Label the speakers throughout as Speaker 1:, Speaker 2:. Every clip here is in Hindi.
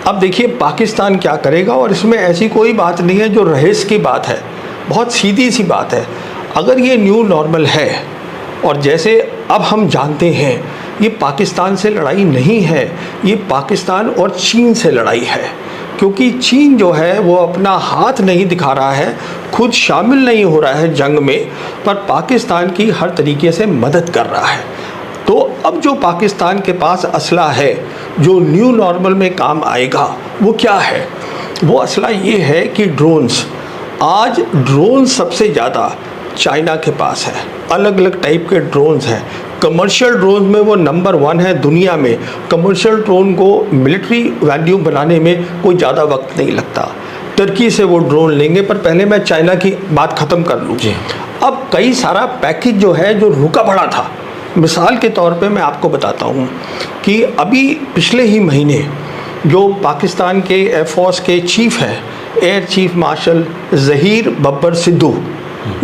Speaker 1: अब देखिए पाकिस्तान क्या करेगा, और इसमें ऐसी कोई बात नहीं है जो रहस्य की बात है, बहुत सीधी सी बात है। अगर ये न्यू नॉर्मल है, और जैसे अब हम जानते हैं ये पाकिस्तान से लड़ाई नहीं है, ये पाकिस्तान और चीन से लड़ाई है, क्योंकि चीन जो है वो अपना हाथ नहीं दिखा रहा है, खुद शामिल नहीं हो रहा है जंग में, पर पाकिस्तान की हर तरीके से मदद कर रहा है। तो अब जो पाकिस्तान के पास असला है जो न्यू नॉर्मल में काम आएगा वो क्या है? वो असला ये है कि ड्रोन्स, आज ड्रोन सबसे ज़्यादा चाइना के पास है, अलग अलग टाइप के ड्रोन्स हैं। कमर्शियल ड्रोन में वो नंबर 1 है दुनिया में। कमर्शियल ड्रोन को मिलिट्री वैल्यू बनाने में कोई ज़्यादा वक्त नहीं लगता। टर्की से वो ड्रोन लेंगे, पर पहले मैं चाइना की बात ख़त्म कर लूँ। अब कई सारा पैकेज जो है जो रुका पड़ा था, मिसाल के तौर पे मैं आपको बताता हूँ कि अभी पिछले ही महीने जो पाकिस्तान के एयरफोर्स के चीफ हैं, air chief marshal Zaheer Babbar Sidhu,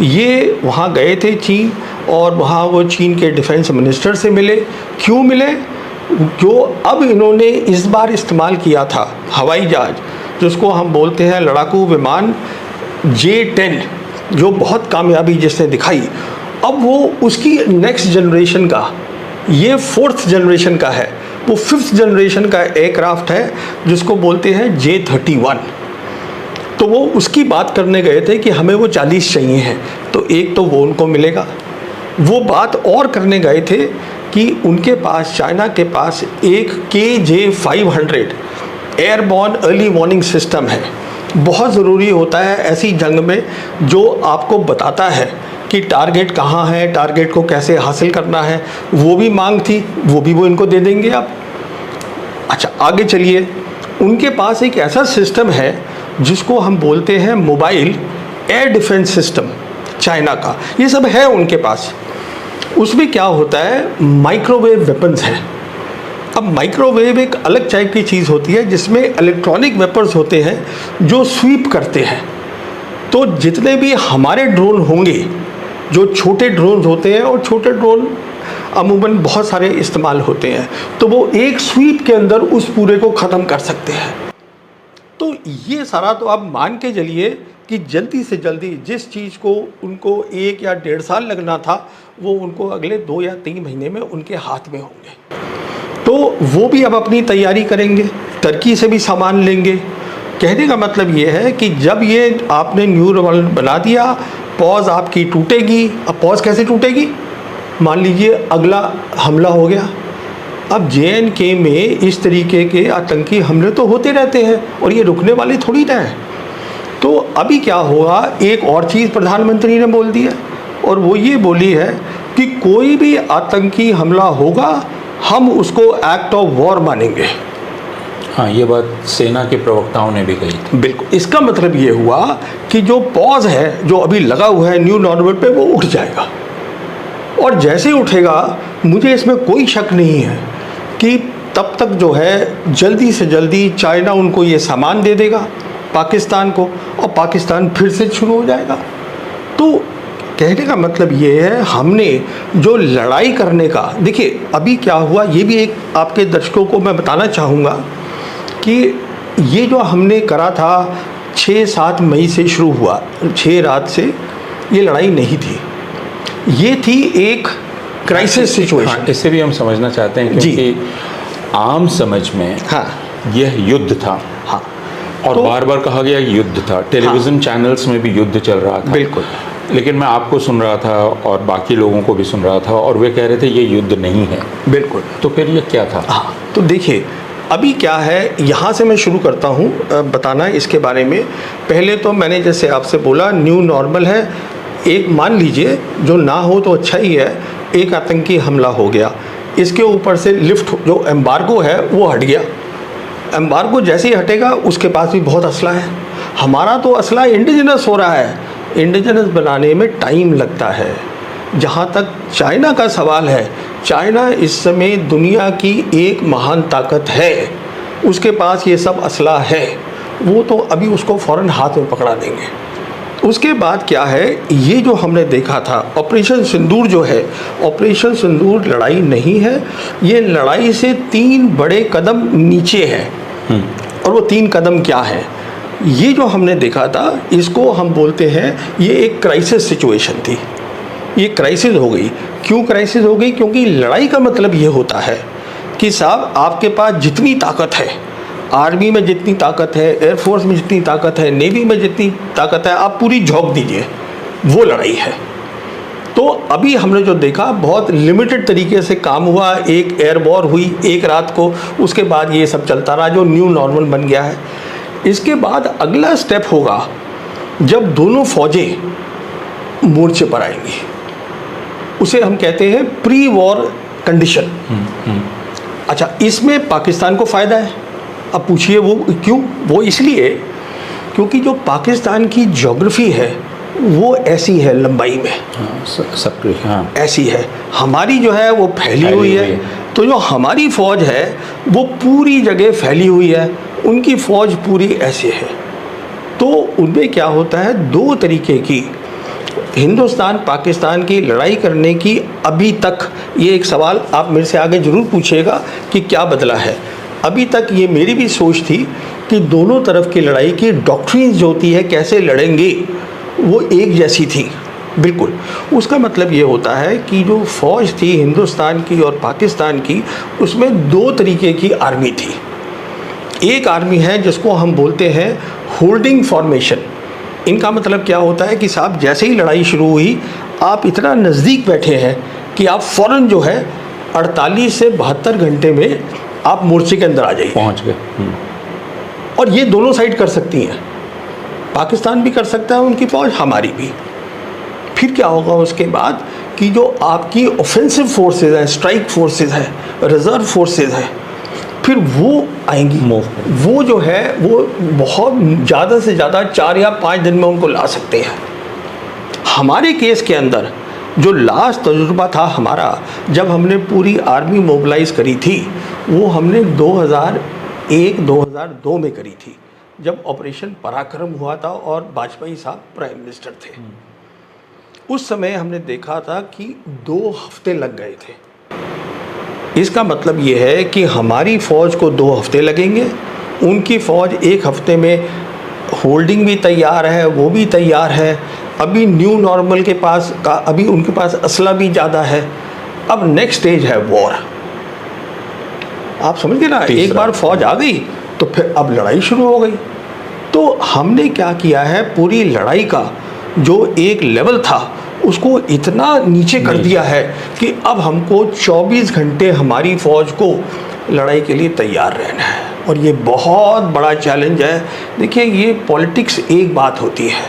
Speaker 1: ये वहाँ गए थे चीन, और वहाँ वो चीन के डिफेंस मिनिस्टर से मिले। क्यों मिले? जो अब इन्होंने इस बार इस्तेमाल किया था हवाई जहाज, जिसको हम बोलते हैं लड़ाकू विमान J-10, जो बहुत कामयाबी जिसने दिखाई, अब वो उसकी नेक्स्ट जनरेशन का, ये 4th जनरेशन का है, वो 5th जनरेशन का एयरक्राफ्ट है जिसको बोलते हैं J-31। तो वो उसकी बात करने गए थे कि हमें वो 40 चाहिए हैं, तो एक तो वो उनको मिलेगा। वो बात और करने गए थे कि उनके पास, चाइना के पास एक KJ-500 airborne early warning system है। बहुत ज़रूरी होता है ऐसी जंग में, जो आपको बताता है कि टारगेट कहाँ है, टारगेट को कैसे हासिल करना है। वो भी मांग थी, वो भी वो इनको दे देंगे आप। अच्छा, आगे चलिए। उनके पास एक ऐसा सिस्टम है जिसको हम बोलते हैं mobile air defence system, China का, ये सब है उनके पास। उसमें क्या होता है, माइक्रोवेव वेपन्स हैं। अब माइक्रोवेव एक अलग टाइप की चीज़ होती है जिसमें इलेक्ट्रॉनिक वेपन्स होते हैं जो स्वीप करते हैं। तो जितने भी हमारे ड्रोन होंगे, जो छोटे ड्रोन होते हैं, और छोटे ड्रोन अमूमन बहुत सारे इस्तेमाल होते हैं, तो वो एक स्वीप के अंदर उस पूरे को ख़त्म कर सकते हैं। तो ये सारा तो आप मान के चलिए कि जल्दी से जल्दी जिस चीज़ को उनको 1 या 1.5 साल लगना था, वो उनको अगले 2 या 3 महीने में उनके हाथ में होंगे। तो वो भी अब अपनी तैयारी करेंगे, टर्की से भी सामान लेंगे। कहने का मतलब ये है कि जब ये आपने न्यू नॉर्मल बना दिया, पॉज आपकी टूटेगी। अब पॉज कैसे टूटेगी? मान लीजिए अगला हमला हो गया। अब JNK में इस तरीके के आतंकी हमले तो होते रहते हैं, और ये रुकने वाले थोड़ी ना है। तो अभी क्या होगा, एक और चीज़ प्रधानमंत्री ने बोल दी है, और वो ये बोली है कि कोई भी आतंकी हमला होगा, हम उसको एक्ट ऑफ वॉर मानेंगे।
Speaker 2: हाँ, ये बात सेना के प्रवक्ताओं ने भी कही थी।
Speaker 1: बिल्कुल। इसका मतलब ये हुआ कि जो पॉज है, जो अभी लगा हुआ है न्यू नॉर्मल पे, वो उठ जाएगा। और जैसे ही उठेगा, मुझे इसमें कोई शक नहीं है कि तब तक जो है जल्दी से जल्दी चाइना उनको ये सामान दे देगा पाकिस्तान को, और पाकिस्तान फिर से शुरू हो जाएगा। तो कहने का मतलब ये है, हमने जो लड़ाई करने का, देखिए अभी क्या हुआ, ये भी एक आपके दर्शकों को मैं बताना चाहूँगा कि ये जो हमने करा था 6-7 मई से शुरू हुआ, 6 रात से, ये लड़ाई नहीं थी, ये थी एक क्राइसिस सिचुएशन।
Speaker 2: हाँ, इससे भी हम समझना चाहते हैं क्योंकि आम समझ में
Speaker 1: हाँ,
Speaker 2: यह युद्ध था।
Speaker 1: हाँ,
Speaker 2: और
Speaker 1: तो
Speaker 2: बार बार कहा गया युद्ध था, टेलीविज़न चैनल्स में भी युद्ध चल रहा था।
Speaker 1: बिल्कुल।
Speaker 2: लेकिन मैं आपको सुन रहा था और बाकी लोगों को भी सुन रहा था, और वे कह रहे थे ये युद्ध नहीं है।
Speaker 1: बिल्कुल।
Speaker 2: तो फिर ये क्या था?
Speaker 1: हाँ, तो देखिए अभी क्या है, यहाँ से मैं शुरू करता हूँ बताना इसके बारे में। पहले तो मैंने जैसे आपसे बोला न्यू नॉर्मल है, एक मान लीजिए जो ना हो तो अच्छा ही है, एक आतंकी हमला हो गया, इसके ऊपर से लिफ्ट जो एम्बार्गो है वो हट गया। एम्बार्गो जैसे ही हटेगा, उसके पास भी बहुत असला है। हमारा तो असला इंडिजिनस हो रहा है, इंडिजिनस बनाने में टाइम लगता है। जहाँ तक चाइना का सवाल है, चाइना इस समय दुनिया की एक महान ताकत है, उसके पास ये सब असला है, वो तो अभी उसको फ़ौरन हाथ में पकड़ा देंगे। उसके बाद क्या है, ये जो हमने देखा था ऑपरेशन सिंदूर जो है, ऑपरेशन सिंदूर लड़ाई नहीं है, ये लड़ाई से 3 बड़े कदम नीचे है। और वो 3 कदम क्या हैं? ये जो हमने देखा था, इसको हम बोलते हैं ये एक क्राइसिस सिचुएशन थी। ये क्राइसिस हो गई। क्यों क्राइसिस हो गई? क्योंकि लड़ाई का मतलब ये होता है कि साहब आपके पास जितनी ताकत है, आर्मी में जितनी ताकत है, एयरफोर्स में जितनी ताकत है, नेवी में जितनी ताकत है, आप पूरी झोंक दीजिए, वो लड़ाई है। तो अभी हमने जो देखा बहुत लिमिटेड तरीके से काम हुआ। एक एयर वॉर हुई एक रात को, उसके बाद ये सब चलता रहा जो न्यू नॉर्मल बन गया है। इसके बाद अगला स्टेप होगा जब दोनों फौजें मोर्चे पर आएंगी, उसे हम कहते हैं प्री वॉर कंडीशन। अच्छा, इसमें पाकिस्तान को फ़ायदा है। अब पूछिए वो क्यों? वो इसलिए क्योंकि जो पाकिस्तान की ज्योग्राफी है वो ऐसी है लंबाई में,
Speaker 2: हाँ
Speaker 1: ऐसी है। हमारी जो है वो फैली हुई है। तो जो हमारी फ़ौज है वो पूरी जगह फैली हुई है, उनकी फ़ौज पूरी ऐसे है। तो उनमें क्या होता है, 2 तरीके की हिंदुस्तान पाकिस्तान की लड़ाई करने की अभी तक, ये एक सवाल आप मेरे से आगे ज़रूर पूछिएगा कि क्या बदला है। अभी तक ये मेरी भी सोच थी कि दोनों तरफ की लड़ाई की डॉक्ट्रिन जो होती है कैसे लड़ेंगे वो एक जैसी थी बिल्कुल। उसका मतलब ये होता है कि जो फ़ौज थी हिंदुस्तान की और पाकिस्तान की, उसमें 2 तरीके की आर्मी थी। एक आर्मी है जिसको हम बोलते हैं होल्डिंग फॉर्मेशन। इनका मतलब क्या होता है कि साहब जैसे ही लड़ाई शुरू हुई, आप इतना नज़दीक बैठे हैं कि आप फ़ौरन जो है 48 से 72 घंटे में आप मोर्चे के अंदर आ जाइए,
Speaker 2: पहुंच गए।
Speaker 1: और ये दोनों साइड कर सकती हैं। पाकिस्तान भी कर सकता है, उनकी फ़ौज, हमारी भी। फिर क्या होगा उसके बाद कि जो आपकी ऑफेंसिव फोर्सेस हैं, स्ट्राइक फोर्सेस हैं, रिज़र्व फोर्सेस हैं, फिर वो आएंगी। वो जो है वो बहुत ज़्यादा से ज़्यादा 4 या 5 दिन में उनको ला सकते हैं। हमारे केस के अंदर जो लास्ट तजुर्बा था हमारा, जब हमने पूरी आर्मी मोबिलाइज करी थी, वो हमने 2001-2002 में करी थी, जब ऑपरेशन पराक्रम हुआ था और वाजपेयी साहब प्राइम मिनिस्टर थे। उस समय हमने देखा था कि 2 हफ्ते लग गए थे। इसका मतलब ये है कि हमारी फ़ौज को 2 हफ्ते लगेंगे, उनकी फ़ौज 1 हफ्ते में होल्डिंग भी तैयार है, वो भी तैयार है। अभी न्यू नॉर्मल के पास का अभी उनके पास असला भी ज़्यादा है। अब नेक्स्ट स्टेज है वॉर। आप समझ गए ना, एक बार फ़ौज आ गई तो फिर अब लड़ाई शुरू हो गई। तो हमने क्या किया है, पूरी लड़ाई का जो एक लेवल था उसको इतना नीचे कर दिया है कि अब हमको 24 घंटे हमारी फ़ौज को लड़ाई के लिए तैयार रहना है। और ये बहुत बड़ा चैलेंज है। देखिए, ये पॉलिटिक्स एक बात होती है,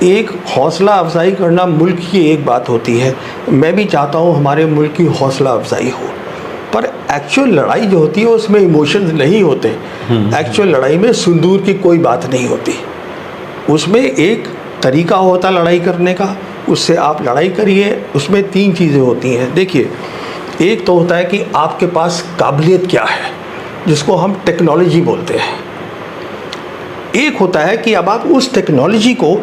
Speaker 1: एक हौसला अफजाई करना मुल्क की एक बात होती है। मैं भी चाहता हूँ हमारे मुल्क की हौसला अफजाई हो, पर एक्चुअल लड़ाई जो होती है उसमें इमोशंस नहीं होते। एक्चुअल लड़ाई में सिंदूर की कोई बात नहीं होती। उसमें एक तरीका होता लड़ाई करने का, उससे आप लड़ाई करिए। उसमें 3 चीज़ें होती हैं। देखिए, एक तो होता है कि आपके पास काबिलियत क्या है, जिसको हम टेक्नोलॉजी बोलते हैं। एक होता है कि अब आप उस टेक्नोलॉजी को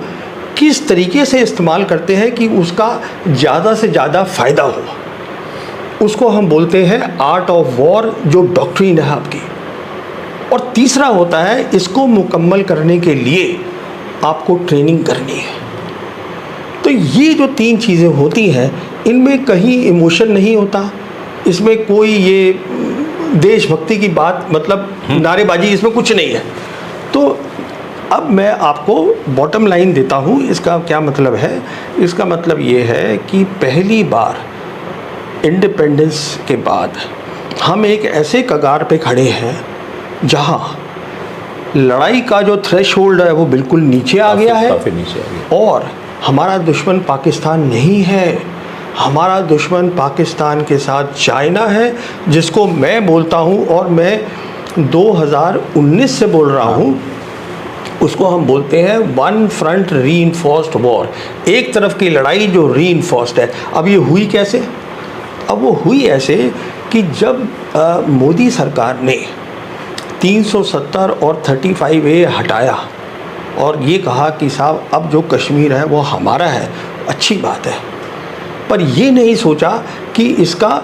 Speaker 1: किस तरीके से इस्तेमाल करते हैं कि उसका ज़्यादा से ज़्यादा फ़ायदा हो, उसको हम बोलते हैं आर्ट ऑफ वॉर, जो डॉक्ट्रिन है आपकी। और तीसरा होता है, इसको मुकम्मल करने के लिए आपको ट्रेनिंग करनी है। तो ये जो 3 चीज़ें होती हैं, इनमें कहीं इमोशन नहीं होता, इसमें कोई ये देशभक्ति की बात, मतलब नारेबाजी, इसमें कुछ नहीं है। तो अब मैं आपको बॉटम लाइन देता हूँ। इसका क्या मतलब है? इसका मतलब ये है कि पहली बार इंडिपेंडेंस के बाद हम एक ऐसे कगार पे खड़े हैं जहाँ लड़ाई का जो थ्रेशोल्ड है वो बिल्कुल नीचे आ गया है।
Speaker 2: काफ़ी नीचे आ गया।
Speaker 1: और हमारा दुश्मन पाकिस्तान नहीं है, हमारा दुश्मन पाकिस्तान के साथ चाइना है, जिसको मैं बोलता हूँ, और मैं 2019 से बोल रहा हूँ, उसको हम बोलते हैं वन फ्रंट रीइंफोर्स्ड वॉर। एक तरफ की लड़ाई जो रीइंफोर्स्ड है। अब ये हुई कैसे? अब वो हुई ऐसे कि जब मोदी सरकार ने 370 और 35A हटाया और ये कहा कि साहब अब जो कश्मीर है वो हमारा है, अच्छी बात है, पर ये नहीं सोचा कि इसका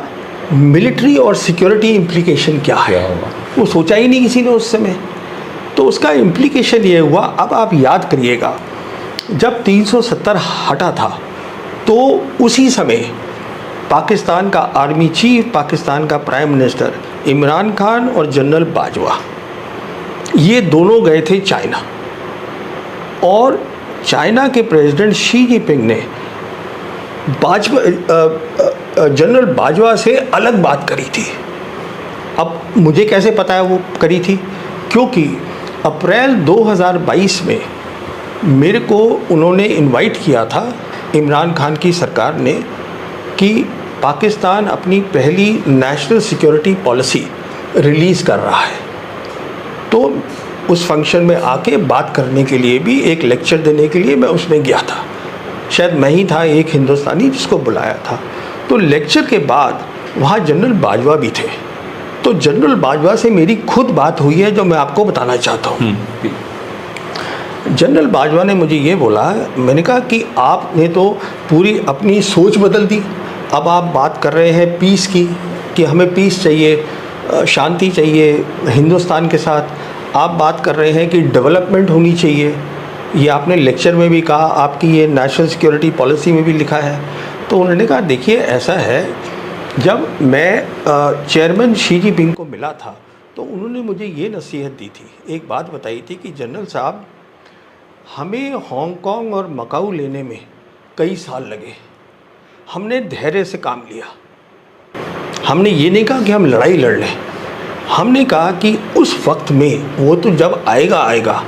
Speaker 1: मिलिट्री और सिक्योरिटी इम्प्लीकेशन क्या है। वो सोचा ही नहीं किसी ने उस समय। तो उसका इम्प्लीकेशन ये हुआ, अब आप याद करिएगा जब 370 हटा था तो उसी समय पाकिस्तान का आर्मी चीफ, पाकिस्तान का प्राइम मिनिस्टर इमरान खान और जनरल बाजवा, ये दोनों गए थे चाइना, और चाइना के प्रेसिडेंट शी जिनपिंग ने जनरल बाजवा से अलग बात करी थी। अब मुझे कैसे पता है वो करी थी, क्योंकि अप्रैल 2022 में मेरे को उन्होंने इनवाइट किया था, इमरान खान की सरकार ने, कि पाकिस्तान अपनी पहली नेशनल सिक्योरिटी पॉलिसी रिलीज़ कर रहा है। तो उस फंक्शन में आके बात करने के लिए भी, एक लेक्चर देने के लिए मैं उसमें गया था। शायद मैं ही था एक हिंदुस्तानी जिसको बुलाया था। तो लेक्चर के बाद वहाँ जनरल बाजवा भी थे। तो जनरल बाजवा से मेरी खुद बात हुई है जो मैं आपको बताना चाहता हूँ। जनरल बाजवा ने मुझे ये बोला, मैंने कहा कि आपने तो पूरी अपनी सोच बदल दी, अब आप बात कर रहे हैं पीस की, कि हमें पीस चाहिए, शांति चाहिए हिंदुस्तान के साथ। आप बात कर रहे हैं कि डेवलपमेंट होनी चाहिए, ये आपने लेक्चर में भी कहा, आपकी ये नेशनल सिक्योरिटी पॉलिसी में भी लिखा है। तो उन्होंने कहा देखिए ऐसा है, जब मैं चेयरमैन शी जिनपिंग को मिला था तो उन्होंने मुझे ये नसीहत दी थी, एक बात बताई थी कि जनरल साहब, हमें हांगकांग और मकाऊ लेने में कई साल लगे, हमने धैर्य से काम लिया। हमने ये नहीं कहा कि हम लड़ाई लड़ लें, हमने कहा कि उस वक्त में, वो तो जब आएगा आएगा,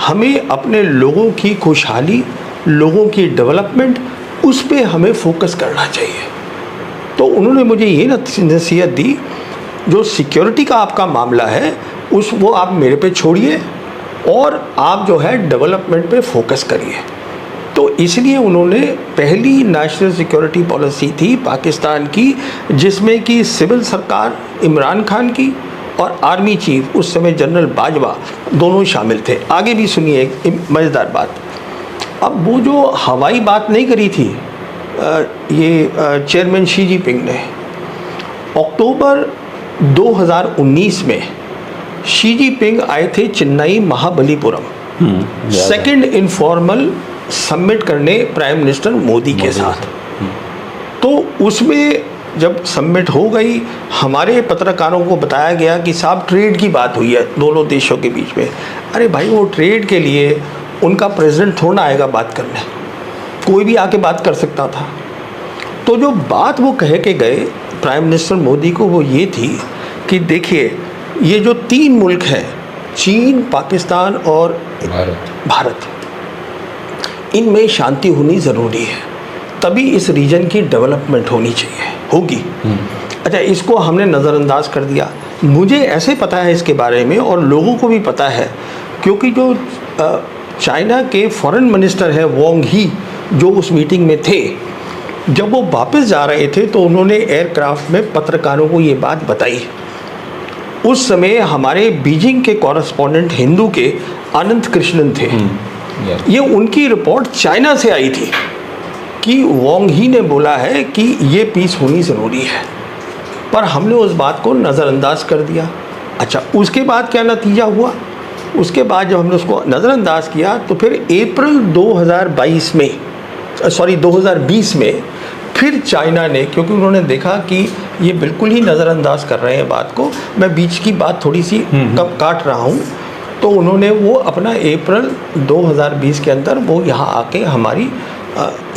Speaker 1: हमें अपने लोगों की खुशहाली, लोगों की डेवलपमेंट, उस पे हमें फोकस करना चाहिए। तो उन्होंने मुझे ये नसीहत दी, जो सिक्योरिटी का आपका मामला है वो आप मेरे पे छोड़िए और आप जो है डेवलपमेंट पे फोकस करिए। तो इसलिए उन्होंने पहली नेशनल सिक्योरिटी पॉलिसी थी पाकिस्तान की, जिसमें कि सिविल सरकार इमरान खान की और आर्मी चीफ उस समय जनरल बाजवा दोनों शामिल थे। आगे भी सुनिए एक मज़ेदार बात। अब वो जो हवाई बात नहीं करी थी ये चेयरमैन शी जिनपिंग ने, अक्टूबर 2019 में शी जिनपिंग आए थे Chennai Mahabalipuram second informal summit करने प्राइम मिनिस्टर मोदी के साथ। तो उसमें जब समिट हो गई, हमारे पत्रकारों को बताया गया कि साहब ट्रेड की बात हुई है दोनों देशों के बीच में। अरे भाई, वो ट्रेड के लिए उनका प्रेसिडेंट थोड़ा आएगा बात करने, कोई भी आके बात कर सकता था। तो जो बात वो कह के गए प्राइम मिनिस्टर मोदी को, वो ये थी कि देखिए, ये जो 3 मुल्क हैं, चीन, पाकिस्तान और भारत, इनमें शांति होनी ज़रूरी है, तभी इस रीजन की डेवलपमेंट होगी। अच्छा, इसको हमने नज़रअंदाज कर दिया। मुझे ऐसे पता है इसके बारे में, और लोगों को भी पता है, क्योंकि जो चाइना के फॉरेन मिनिस्टर है वांग ही, जो उस मीटिंग में थे, जब वो वापस जा रहे थे तो उन्होंने एयरक्राफ्ट में पत्रकारों को ये बात बताई। उस समय हमारे बीजिंग के कॉरेस्पॉन्डेंट हिंदू के अनंत कृष्णन थे। ये उनकी रिपोर्ट चाइना से आई थी कि वांग ही ने बोला है कि ये पीस होनी ज़रूरी है, पर हमने उस बात को नज़रअंदाज कर दिया। अच्छा, उसके बाद क्या नतीजा हुआ? उसके बाद जब हमने उसको नज़रअंदाज किया तो फिर अप्रैल 2020 में फिर चाइना ने, क्योंकि उन्होंने देखा कि ये बिल्कुल ही नज़रअंदाज कर रहे हैं बात को, मैं बीच की बात थोड़ी सी कब काट रहा हूँ, तो उन्होंने वो अपना अप्रैल 2020 के अंदर वो यहाँ आके हमारी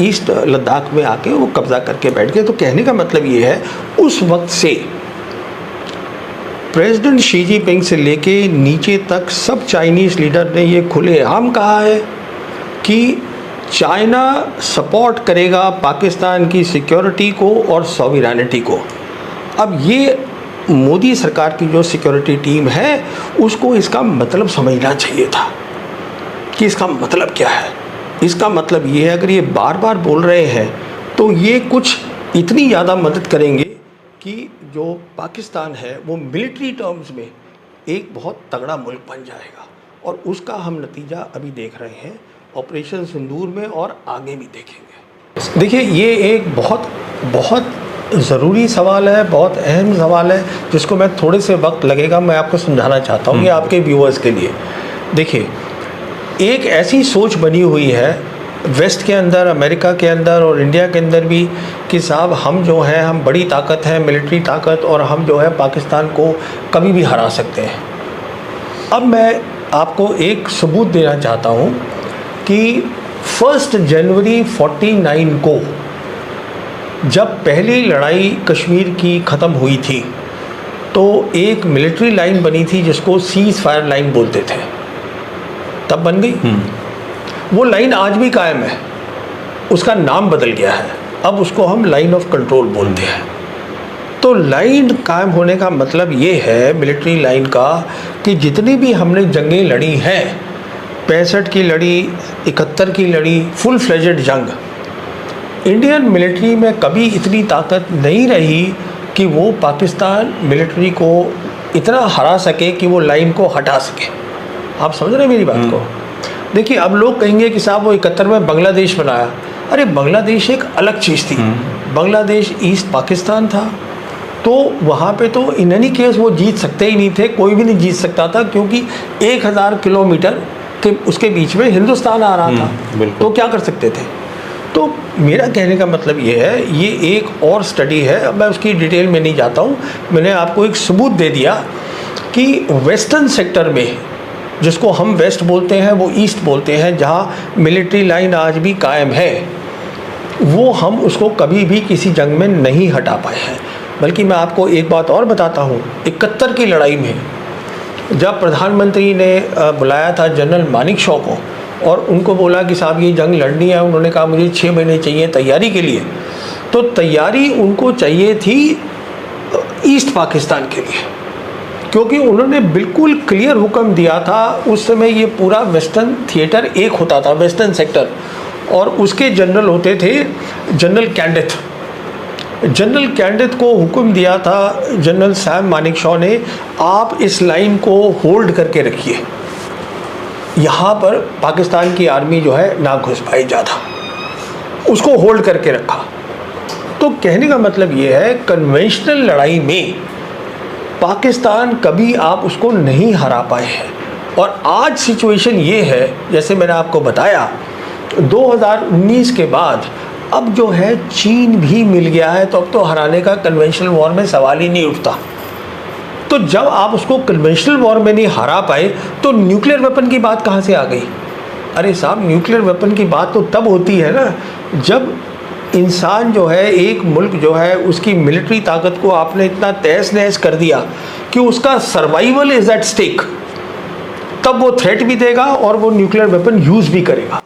Speaker 1: ईस्ट लद्दाख में आके वो कब्ज़ा करके बैठ गए। तो कहने का मतलब ये है, उस वक्त से प्रेसिडेंट शी जिनपिंग से लेके नीचे तक सब चाइनीज़ लीडर ने ये खुलेआम कहा है कि चाइना सपोर्ट करेगा पाकिस्तान की सिक्योरिटी को और सॉवरेनिटी को। अब ये मोदी सरकार की जो सिक्योरिटी टीम है, उसको इसका मतलब समझना चाहिए था कि इसका मतलब क्या है। इसका मतलब ये है, अगर ये बार बार बोल रहे हैं तो ये कुछ इतनी ज़्यादा मदद करेंगे कि जो पाकिस्तान है वो मिलिट्री टर्म्स में एक बहुत तगड़ा मुल्क बन जाएगा, और उसका हम नतीजा अभी देख रहे हैं ऑपरेशन सिंदूर में, और आगे भी देखेंगे। देखिए, ये एक बहुत ज़रूरी सवाल है, बहुत अहम सवाल है, जिसको मैं थोड़े से वक्त लगेगा मैं आपको समझाना चाहता हूँ, ये आपके व्यूअर्स के लिए। देखिए, एक ऐसी सोच बनी हुई है वेस्ट के अंदर, अमेरिका के अंदर और इंडिया के अंदर भी कि साहब हम जो है, हम बड़ी ताकत है, मिलिट्री ताकत, और हम जो है पाकिस्तान को कभी भी हरा सकते हैं। अब मैं आपको एक सबूत देना चाहता हूँ कि 1 जनवरी 49 को जब पहली लड़ाई कश्मीर की ख़त्म हुई थी तो एक मिलिट्री लाइन बनी थी जिसको सीज़ फायर लाइन बोलते थे, तब बन गई। वो लाइन आज भी कायम है, उसका नाम बदल गया है, अब उसको हम लाइन ऑफ कंट्रोल बोलते हैं। तो लाइन कायम होने का मतलब ये है मिलिट्री लाइन का कि जितनी भी हमने जंगें लड़ी हैं, 65 की लड़ी, 71 की लड़ी, फुल फ्लेजेड जंग, इंडियन मिलिट्री में कभी इतनी ताकत नहीं रही कि वो पाकिस्तान मिलिट्री को इतना हरा सके कि वो लाइन को हटा सके। आप समझ रहे हैं मेरी बात को? देखिए, अब लोग कहेंगे कि साहब वो 71 में बांग्लादेश बनाया। अरे बांग्लादेश एक अलग चीज़ थी, बांग्लादेश ईस्ट पाकिस्तान था, तो वहाँ पे तो इन एनी केस वो जीत सकते ही नहीं थे, कोई भी नहीं जीत सकता था, क्योंकि 1000 किलोमीटर के उसके बीच में हिंदुस्तान आ रहा था, तो क्या कर सकते थे। तो मेरा कहने का मतलब ये है, ये एक और स्टडी है, अब मैं उसकी डिटेल में नहीं जाता हूँ, मैंने आपको एक सबूत दे दिया कि वेस्टर्न सेक्टर में, जिसको हम वेस्ट बोलते हैं वो ईस्ट बोलते हैं, जहाँ मिलिट्री लाइन आज भी कायम है, वो हम उसको कभी भी किसी जंग में नहीं हटा पाए हैं। बल्कि मैं आपको एक बात और बताता हूँ, 71 की लड़ाई में जब प्रधानमंत्री ने बुलाया था जनरल मानेकशॉ को और उनको बोला कि साहब ये जंग लड़नी है, उन्होंने कहा मुझे 6 महीने चाहिए तैयारी के लिए, तो तैयारी उनको चाहिए थी ईस्ट पाकिस्तान के लिए, क्योंकि उन्होंने बिल्कुल क्लियर हुक्म दिया था। उस समय ये पूरा वेस्टर्न थिएटर एक होता था, वेस्टर्न सेक्टर, और उसके जनरल होते थे जनरल कैंडिथ। जनरल कैंडिथ को हुक्म दिया था जनरल सैम मानेकशॉ ने, आप इस लाइन को होल्ड करके रखिए, यहाँ पर पाकिस्तान की आर्मी जो है ना घुस पाई ज़्यादा, उसको होल्ड करके रखा। तो कहने का मतलब ये है, कन्वेंशनल लड़ाई में पाकिस्तान कभी आप उसको नहीं हरा पाए हैं। और आज सिचुएशन ये है, जैसे मैंने आपको बताया, 2019 के बाद अब जो है चीन भी मिल गया है, तो अब तो हराने का कन्वेंशनल वॉर में सवाल ही नहीं उठता। तो जब आप उसको कन्वेंशनल वॉर में नहीं हरा पाए, तो न्यूक्लियर वेपन की बात कहाँ से आ गई? अरे साहब, न्यूक्लियर वेपन की बात तो तब होती है ना, जब इंसान जो है, एक मुल्क जो है, उसकी मिलिट्री ताकत को आपने इतना तहस नहस कर दिया कि उसका सर्वाइवल इज़ एट स्टेक, तब वो थ्रेट भी देगा और वो न्यूक्लियर वेपन यूज़ भी करेगा।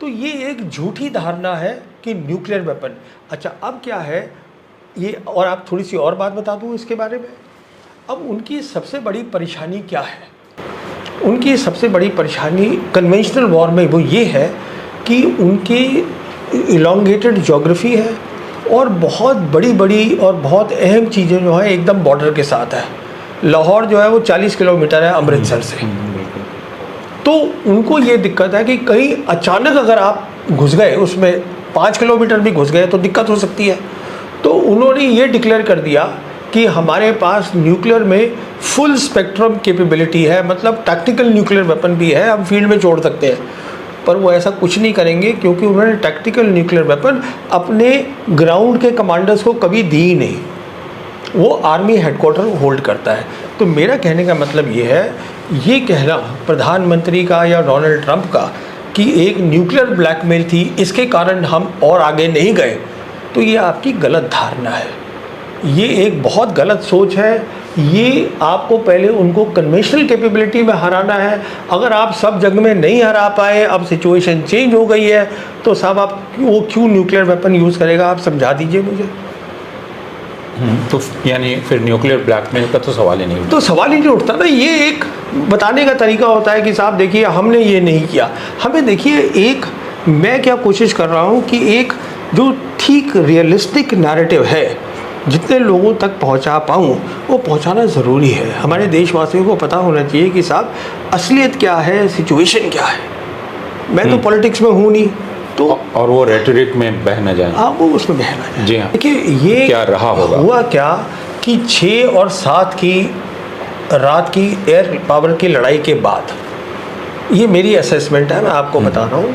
Speaker 1: तो ये एक झूठी धारणा है कि न्यूक्लियर वेपन। अच्छा, अब क्या है ये, और आप थोड़ी सी और बात बता दूँ इसके बारे में। अब उनकी सबसे बड़ी परेशानी क्या है? उनकी सबसे बड़ी परेशानी कन्वेंशनल वॉर में वो ये है कि उनकी इलोंगेटेड ज्योग्राफी है और बहुत बड़ी बड़ी और बहुत अहम चीज़ें जो है एकदम बॉर्डर के साथ है। लाहौर जो है वो 40 किलोमीटर है अमृतसर से, तो उनको ये दिक्कत है कि कहीं अचानक अगर आप घुस गए, उसमें 5 किलोमीटर भी घुस गए तो दिक्कत हो सकती है। तो उन्होंने ये डिक्लेयर कर दिया कि हमारे पास न्यूक्लियर में फुल स्पेक्ट्रम कैपेबिलिटी है, मतलब टैक्टिकल न्यूक्लियर वेपन भी है, हम फील्ड में छोड़ सकते हैं। पर वो ऐसा कुछ नहीं करेंगे, क्योंकि उन्होंने टैक्टिकल न्यूक्लियर वेपन अपने ग्राउंड के कमांडर्स को कभी दी ही नहीं, वो आर्मी हेडक्वार्टर होल्ड करता है। तो मेरा कहने का मतलब ये है, ये कहना प्रधानमंत्री का या डोनाल्ड ट्रंप का कि एक न्यूक्लियर ब्लैकमेल थी, इसके कारण हम और आगे नहीं गए, तो ये आपकी गलत धारणा है, ये एक बहुत गलत सोच है। ये आपको पहले उनको कन्वेंशनल कैपेबिलिटी में हराना है। अगर आप सब जंग में नहीं हरा पाए, अब सिचुएशन चेंज हो गई है, तो साहब आप वो क्यों न्यूक्लियर वेपन यूज़ करेगा, आप समझा दीजिए मुझे।
Speaker 2: तो यानी फिर न्यूक्लियर ब्लैकमेल का तो सवाल ही नहीं उठता।
Speaker 1: तो सवाल ही नहीं उठता ना, ये एक बताने का तरीका होता है कि साहब देखिए हमने ये नहीं किया। हमें देखिए, एक मैं क्या कोशिश कर रहा हूँ कि एक जो ठीक रियलिस्टिक नैरेटिव है, जितने लोगों तक पहुंचा पाऊँ वो पहुंचाना ज़रूरी है। हमारे देशवासियों को पता होना चाहिए कि साहब असलियत क्या है, सिचुएशन क्या है। मैं तो पॉलिटिक्स में हूँ नहीं, तो
Speaker 2: और वो रेटरिक में बह न जाए।
Speaker 1: हाँ, वो उसमें बह न जाए।
Speaker 2: जी हाँ।
Speaker 1: देखिए, ये
Speaker 2: क्या रहा होगा,
Speaker 1: हुआ क्या कि 6 और 7 की रात की एयर पावर की लड़ाई के बाद ये मेरी असेसमेंट है, मैं आपको बता रहा हूँ।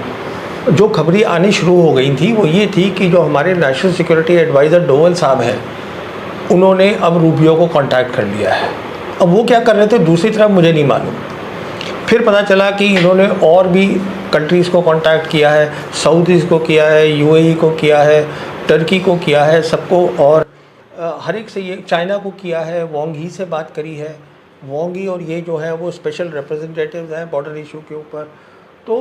Speaker 1: जो खबरें आनी शुरू हो गई थी वो ये थी कि जो हमारे नेशनल सिक्योरिटी एडवाइज़र डोवल साहब हैं, उन्होंने अब रूबियो को कांटेक्ट कर लिया है। अब वो क्या कर रहे थे दूसरी तरफ मुझे नहीं मालूम। फिर पता चला कि इन्होंने और भी कंट्रीज़ को कांटेक्ट किया है, सऊदीज़ को किया है, यूएई को किया है, टर्की को किया है, सबको, और हर एक से, ये चाइना को किया है, वांग ही से बात करी है। वांग ही और ये जो है वो स्पेशल रिप्रेजेंटेटिव्स हैं बॉर्डर इशू के ऊपर। तो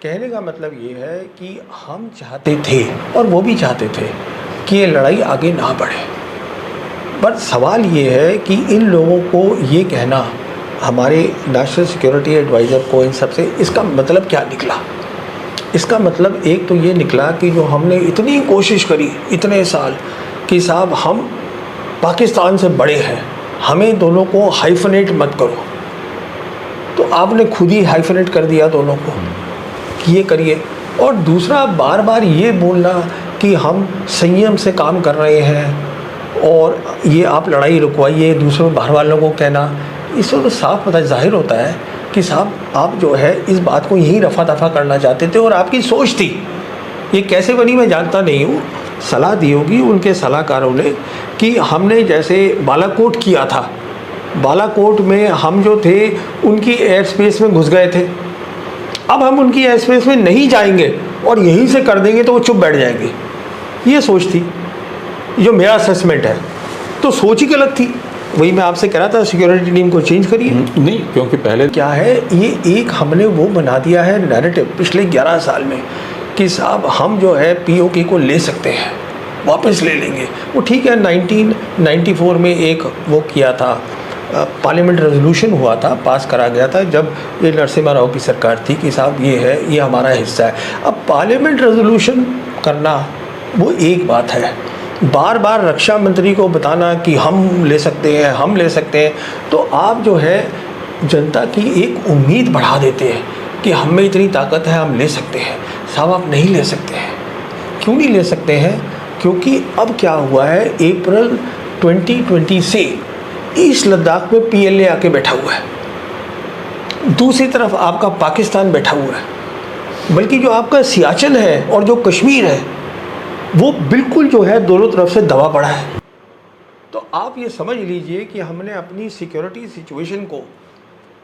Speaker 1: कहने का मतलब ये है कि हम चाहते थे और वो भी चाहते थे कि ये लड़ाई आगे ना बढ़े, पर सवाल ये है कि इन लोगों को ये कहना, हमारे नेशनल सिक्योरिटी एडवाइज़र को, इन सब से, इसका मतलब क्या निकला? इसका मतलब एक तो ये निकला कि जो हमने इतनी कोशिश करी इतने साल कि साहब हम पाकिस्तान से बड़े हैं, हमें दोनों को हाइफनेट मत करो, तो आपने खुद ही हाइफनेट कर दिया दोनों को कि ये करिए। और दूसरा, बार बार ये बोलना कि हम संयम से काम कर रहे हैं और ये आप लड़ाई रुकवाइए, दूसरों बाहर वालों को कहना, इससे तो साफ पता जाहिर होता है कि साहब आप जो है इस बात को यहीं रफा दफा करना चाहते थे और आपकी सोच थी। ये कैसे बनी मैं जानता नहीं हूँ, सलाह दी होगी उनके सलाहकारों ने कि हमने जैसे बालाकोट किया था, बालाकोट में हम जो थे उनकी एयर स्पेस में घुस गए थे, अब हम उनकी एयर स्पेस में नहीं जाएंगे और यहीं से कर देंगे तो वो चुप बैठ जाएंगे। ये सोच थी, जो मेरा असेसमेंट है। तो सोच ही गलत थी। वही मैं आपसे कह रहा था सिक्योरिटी टीम को चेंज करिए।
Speaker 2: नहीं, क्योंकि पहले
Speaker 1: क्या है, ये एक हमने वो बना दिया है नैरेटिव पिछले 11 साल में कि साहब हम जो है पीओके को ले सकते हैं, वापस ले लेंगे। वो ठीक है, 1994 में एक वो किया था, पार्लियामेंट रेजोल्यूशन हुआ था, पास करा गया था जब ये नरसिम्हा राव की सरकार थी कि साहब ये है, ये हमारा हिस्सा है। अब पार्लियामेंट रेजोल्यूशन करना वो एक बात है, बार बार रक्षा मंत्री को बताना कि हम ले सकते हैं, हम ले सकते हैं, तो आप जो है जनता की एक उम्मीद बढ़ा देते हैं कि हम में इतनी ताकत है, हम ले सकते हैं। साहब आप नहीं ले सकते हैं। क्यों नहीं ले सकते हैं? क्योंकि अब क्या हुआ है, अप्रैल 2020 से ईस्ट लद्दाख में PLA आके बैठा हुआ है, दूसरी तरफ आपका पाकिस्तान बैठा हुआ है, बल्कि जो आपका सियाचिन है और जो कश्मीर है वो बिल्कुल जो है दोनों तरफ से दबा पड़ा है। तो आप ये समझ लीजिए कि हमने अपनी सिक्योरिटी सिचुएशन को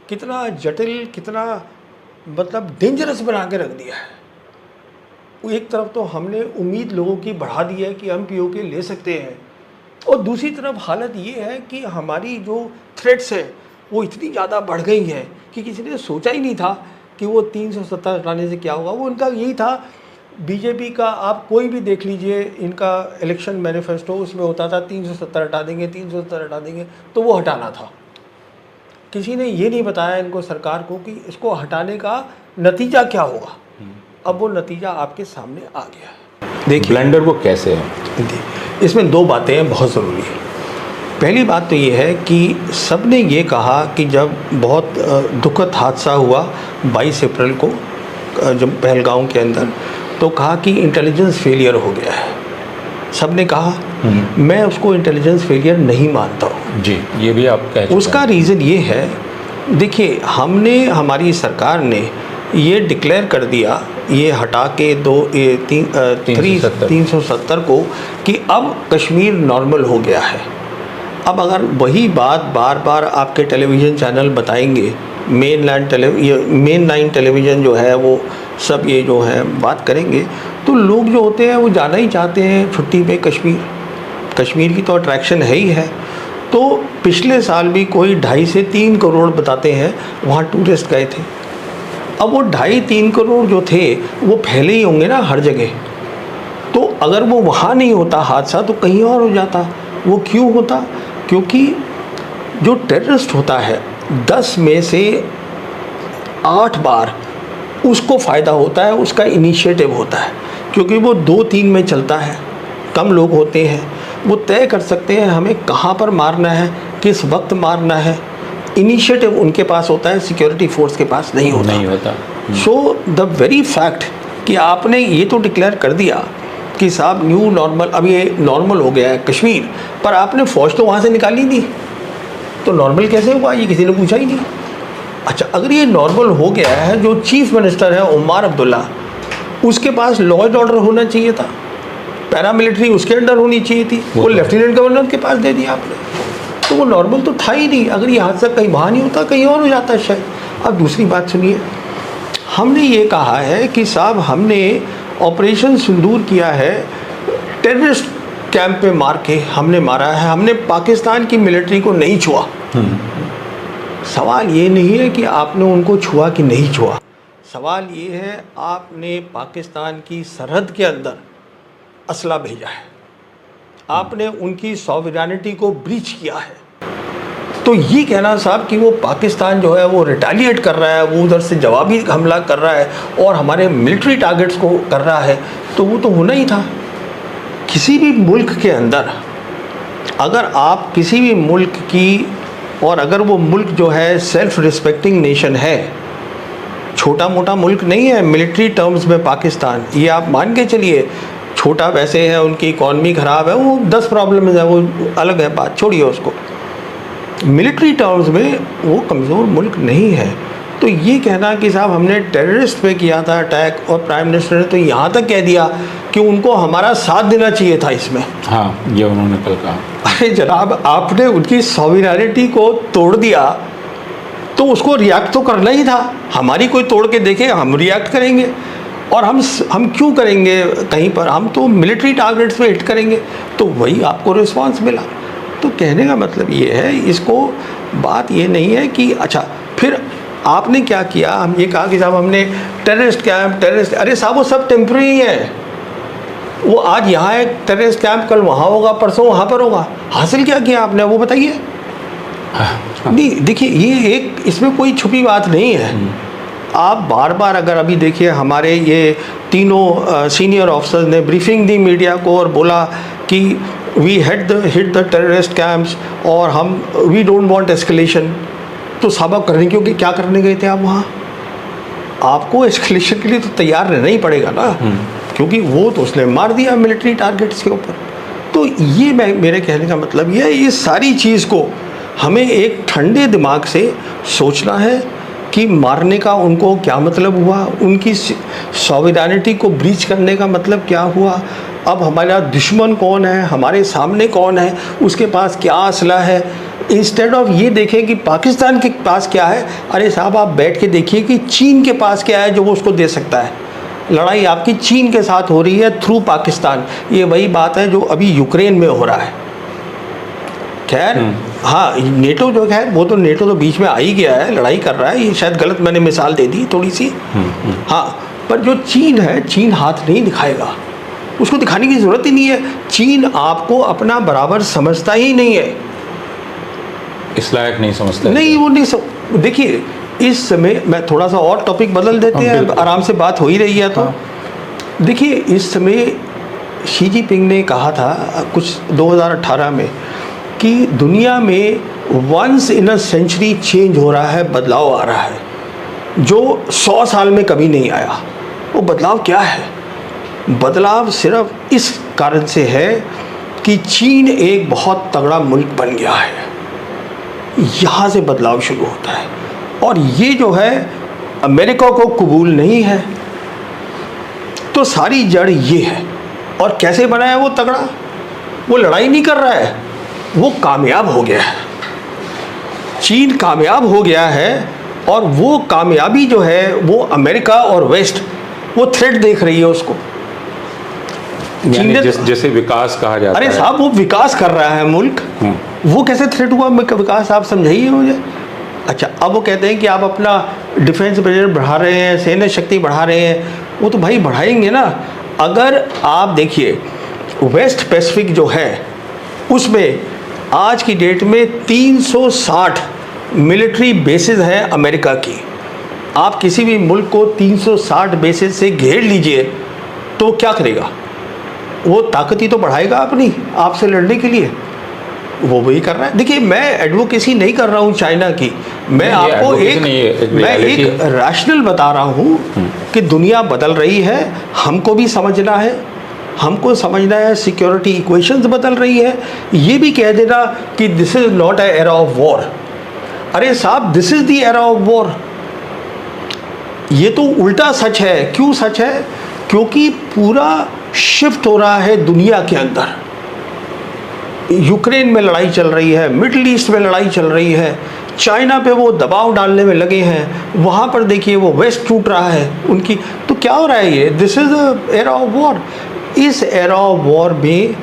Speaker 1: कितना जटिल, कितना मतलब डेंजरस बना के रख दिया है। एक तरफ तो हमने उम्मीद लोगों की बढ़ा दी है कि हम POK ले सकते हैं, और दूसरी तरफ हालत ये है कि हमारी जो थ्रेट्स है वो इतनी ज़्यादा बढ़ गई हैं कि किसी ने सोचा ही नहीं था कि वो 370 हटाने से क्या होगा। वो उनका यही था, बीजेपी का आप कोई भी देख लीजिए, इनका इलेक्शन मैनिफेस्टो, उसमें होता था 370 हटा देंगे, 370 हटा देंगे, तो वो हटाना था। किसी ने ये नहीं बताया इनको, सरकार को, कि इसको हटाने का नतीजा क्या होगा। अब वो नतीजा आपके सामने आ गया है।
Speaker 2: देखिए ब्लेंडर वो कैसे है,
Speaker 1: इसमें दो बातें हैं बहुत ज़रूरी है। पहली बात तो ये है कि सब ने ये कहा कि जब बहुत दुखद हादसा हुआ 22 अप्रैल को जब पहलगांव के अंदर, तो कहा कि इंटेलिजेंस फेलियर हो गया है। सब ने कहा, मैं उसको इंटेलिजेंस फेलियर नहीं मानता हूँ।
Speaker 2: जी, ये भी आप कह चुके हैं।
Speaker 1: उसका रीज़न ये है, देखिए हमने, हमारी सरकार ने ये डिक्लेयर कर दिया, ये हटा के 370 को, कि अब कश्मीर नॉर्मल हो गया है। अब अगर वही बात बार बार आपके टेलीविज़न चैनल बताएंगे, मेन लाइन टेलीविज़न जो है वो सब ये जो है बात करेंगे, तो लोग जो होते हैं वो जाना ही चाहते हैं छुट्टी पे कश्मीर की तो अट्रैक्शन है ही है। तो पिछले साल भी कोई 2.5 से 3 करोड़ बताते हैं वहाँ टूरिस्ट गए थे। अब वो 2.5-3 करोड़ जो थे वो फैले ही होंगे ना हर जगह, तो अगर वो वहाँ नहीं होता हादसा तो कहीं और हो जाता। वो क्यों होता? क्योंकि जो टेररिस्ट होता है 10 में से 8 बार उसको फ़ायदा होता है, उसका इनिशिएटिव होता है, क्योंकि वो 2-3 में चलता है, कम लोग होते हैं, वो तय कर सकते हैं हमें कहाँ पर मारना है, किस वक्त मारना है। इनिशिएटिव उनके पास होता है, सिक्योरिटी फोर्स के पास नहीं होता। सो द वेरी फैक्ट कि आपने ये तो डिक्लेयर कर दिया कि साहब न्यू नॉर्मल, अब ये नॉर्मल हो गया है कश्मीर, पर आपने फ़ौज तो वहाँ से निकाली नहीं, तो नॉर्मल कैसे हुआ ये किसी ने पूछा ही नहीं। अच्छा, अगर ये नॉर्मल हो गया है, जो चीफ मिनिस्टर है उमर अब्दुल्ला, उसके पास लॉ एंड ऑर्डर होना चाहिए था, पैरामिलिट्री उसके अंडर होनी चाहिए थी, वो लेफ्टिनेंट गवर्नर के पास दे दिया आपने, तो वो नॉर्मल तो था ही नहीं। अगर ये हादसा कहीं वहाँ नहीं होता, कहीं और हो जाता शायद। अब दूसरी बात सुनिए, हमने ये कहा है कि साहब हमने ऑपरेशन सिंदूर किया है, टेररिस्ट कैंप पे मार के हमने मारा है, हमने पाकिस्तान की मिलिट्री को नहीं छुआ। सवाल ये नहीं है कि आपने उनको छुआ कि नहीं छुआ, सवाल ये है आपने पाकिस्तान की सरहद के अंदर असला भेजा है, आपने उनकी सॉवरेनिटी को ब्रीच किया है। तो ये कहना साहब कि वो पाकिस्तान जो है वो रिटेलिएट कर रहा है, वो उधर से जवाबी हमला कर रहा है और हमारे मिलिट्री टारगेट्स को कर रहा है, तो वो तो होना ही था। किसी भी मुल्क के अंदर अगर आप किसी भी मुल्क की, और अगर वो मुल्क जो है सेल्फ रिस्पेक्टिंग नेशन है, छोटा मोटा मुल्क नहीं है मिलिट्री टर्म्स में पाकिस्तान, ये आप मान के चलिए, छोटा वैसे है, उनकी इकॉनमी ख़राब है, वो 10 प्रॉब्लम्स है, वो अलग है बात, छोड़िए उसको। मिलिट्री टर्म्स में वो कमज़ोर मुल्क नहीं है। तो ये कहना कि साहब हमने टेररिस्ट पे किया था अटैक, और प्राइम मिनिस्टर ने तो यहाँ तक कह दिया कि उनको हमारा साथ देना चाहिए था इसमें।
Speaker 2: हाँ, ये उन्होंने कल कहा।
Speaker 1: अरे जनाब, आपने उनकी सॉवरेनिटी को तोड़ दिया तो उसको रिएक्ट तो करना ही था। हमारी कोई तोड़ के देखे, हम रिएक्ट करेंगे, और हम क्यों करेंगे कहीं पर, हम तो मिलिट्री टारगेट्स पे हिट करेंगे, तो वही आपको रिस्पांस मिला। तो कहने का मतलब ये है, इसको बात ये नहीं है कि अच्छा फिर आपने क्या किया, हम ये कहा कि साहब हमने टेररिस्ट कैंप, टेररिस्ट, अरे साहब वो सब टेम्प्रेरी है, वो आज यहाँ एक टेररिस्ट कैंप, कल वहाँ होगा, परसों वहाँ पर होगा। हासिल क्या किया आपने वो बताइए। नहीं देखिए, ये एक इसमें कोई छुपी बात नहीं है। आप बार बार अगर अभी देखिए, हमारे ये तीनों सीनियर ऑफिसर्स ने ब्रीफिंग दी मीडिया को और बोला कि we hit the terrorist camps और हम वी डोंट वांट एस्केलेशन। तो साहब आप करने क्योंकि क्या करने गए थे आप वहाँ? आपको एस्केलेशन के लिए तो तैयार रहना ही पड़ेगा ना, क्योंकि वो तो उसने मार दिया मिलिट्री टारगेट्स के ऊपर। तो ये मेरे कहने का मतलब ये है, ये सारी चीज़ को हमें एक ठंडे दिमाग से सोचना है कि मारने का उनको क्या मतलब हुआ, उनकी सॉवरेनिटी को ब्रीच करने का मतलब क्या हुआ। अब हमारा दुश्मन कौन है, हमारे सामने कौन है, उसके पास क्या असला है, इंस्टेड ऑफ ये देखें कि पाकिस्तान के पास क्या है। अरे साहब आप बैठ के देखिए कि चीन के पास क्या है जो वो उसको दे सकता है। लड़ाई आपकी चीन के साथ हो रही है थ्रू पाकिस्तान। ये वही बात है जो अभी यूक्रेन में हो रहा है। खैर हाँ, नेटो जो है वो तो नेटो तो बीच में आ ही गया है, लड़ाई कर रहा है। ये शायद गलत मैंने मिसाल दे दी थोड़ी सी। हाँ, पर जो चीन है, चीन हाथ नहीं दिखाएगा, उसको दिखाने की ज़रूरत ही नहीं है। चीन आपको अपना बराबर समझता ही नहीं है,
Speaker 2: इस लायक नहीं समझता
Speaker 1: नहीं, वो नहीं देखिए इस समय मैं थोड़ा सा और टॉपिक बदल देते हैं, आराम से बात हो ही रही है। तो देखिए इस समय शी जिनपिंग ने कहा था कुछ 2018 में कि दुनिया में once in a century change हो रहा है, बदलाव आ रहा है जो 100 साल में कभी नहीं आया। वो बदलाव क्या है? बदलाव सिर्फ इस कारण से है कि चीन एक बहुत तगड़ा मुल्क बन गया है, यहाँ से बदलाव शुरू होता है। और ये जो है अमेरिका को कबूल नहीं है, तो सारी जड़ ये है। और कैसे बना है वो तगड़ा? वो लड़ाई नहीं कर रहा है, वो कामयाब हो गया है। चीन कामयाब हो गया है, और वो कामयाबी जो है वो अमेरिका और वेस्ट वो थ्रेट देख रही है उसको।
Speaker 2: जैसे विकास कहा जाता है।
Speaker 1: अरे साहब वो विकास कर रहा है मुल्क, वो कैसे थ्रेट हुआ विकास? आप समझाइए मुझे। अच्छा, अब वो कहते हैं कि आप अपना डिफेंस बजट बढ़ा रहे हैं, सैन्य शक्ति बढ़ा रहे हैं, वो तो भाई बढ़ाएंगे ना। अगर आप देखिए वेस्ट पैसिफिक जो है उसमें आज की डेट में 360 मिलिट्री बेसेस हैं अमेरिका की। आप किसी भी मुल्क को 360 बेसेस से घेर लीजिए तो क्या करेगा? वो ताकत ही तो बढ़ाएगा अपनी, आपसे लड़ने के लिए। वो वही कर रहा है। देखिए मैं एडवोकेसी नहीं कर रहा हूँ चाइना की, मैं आपको एक रैशनल बता रहा हूँ कि दुनिया बदल रही है, हमको भी समझना है, हमको समझना है। सिक्योरिटी इक्वेशंस बदल रही है। ये भी कह देना कि this is not a era of war, अरे साहब, this is the era of war. ये तो उल्टा सच है। क्यों सच है? क्योंकि पूरा शिफ्ट हो रहा है दुनिया के अंदर। यूक्रेन में लड़ाई चल रही है, मिडिल ईस्ट में लड़ाई चल रही है, चाइना पे वो दबाव डालने में लगे हैं, वहाँ पर देखिए वो वेस्ट टूट रहा है उनकी। तो क्या हो रहा है ये? This is the era of war. इस एरा ऑफ वॉर में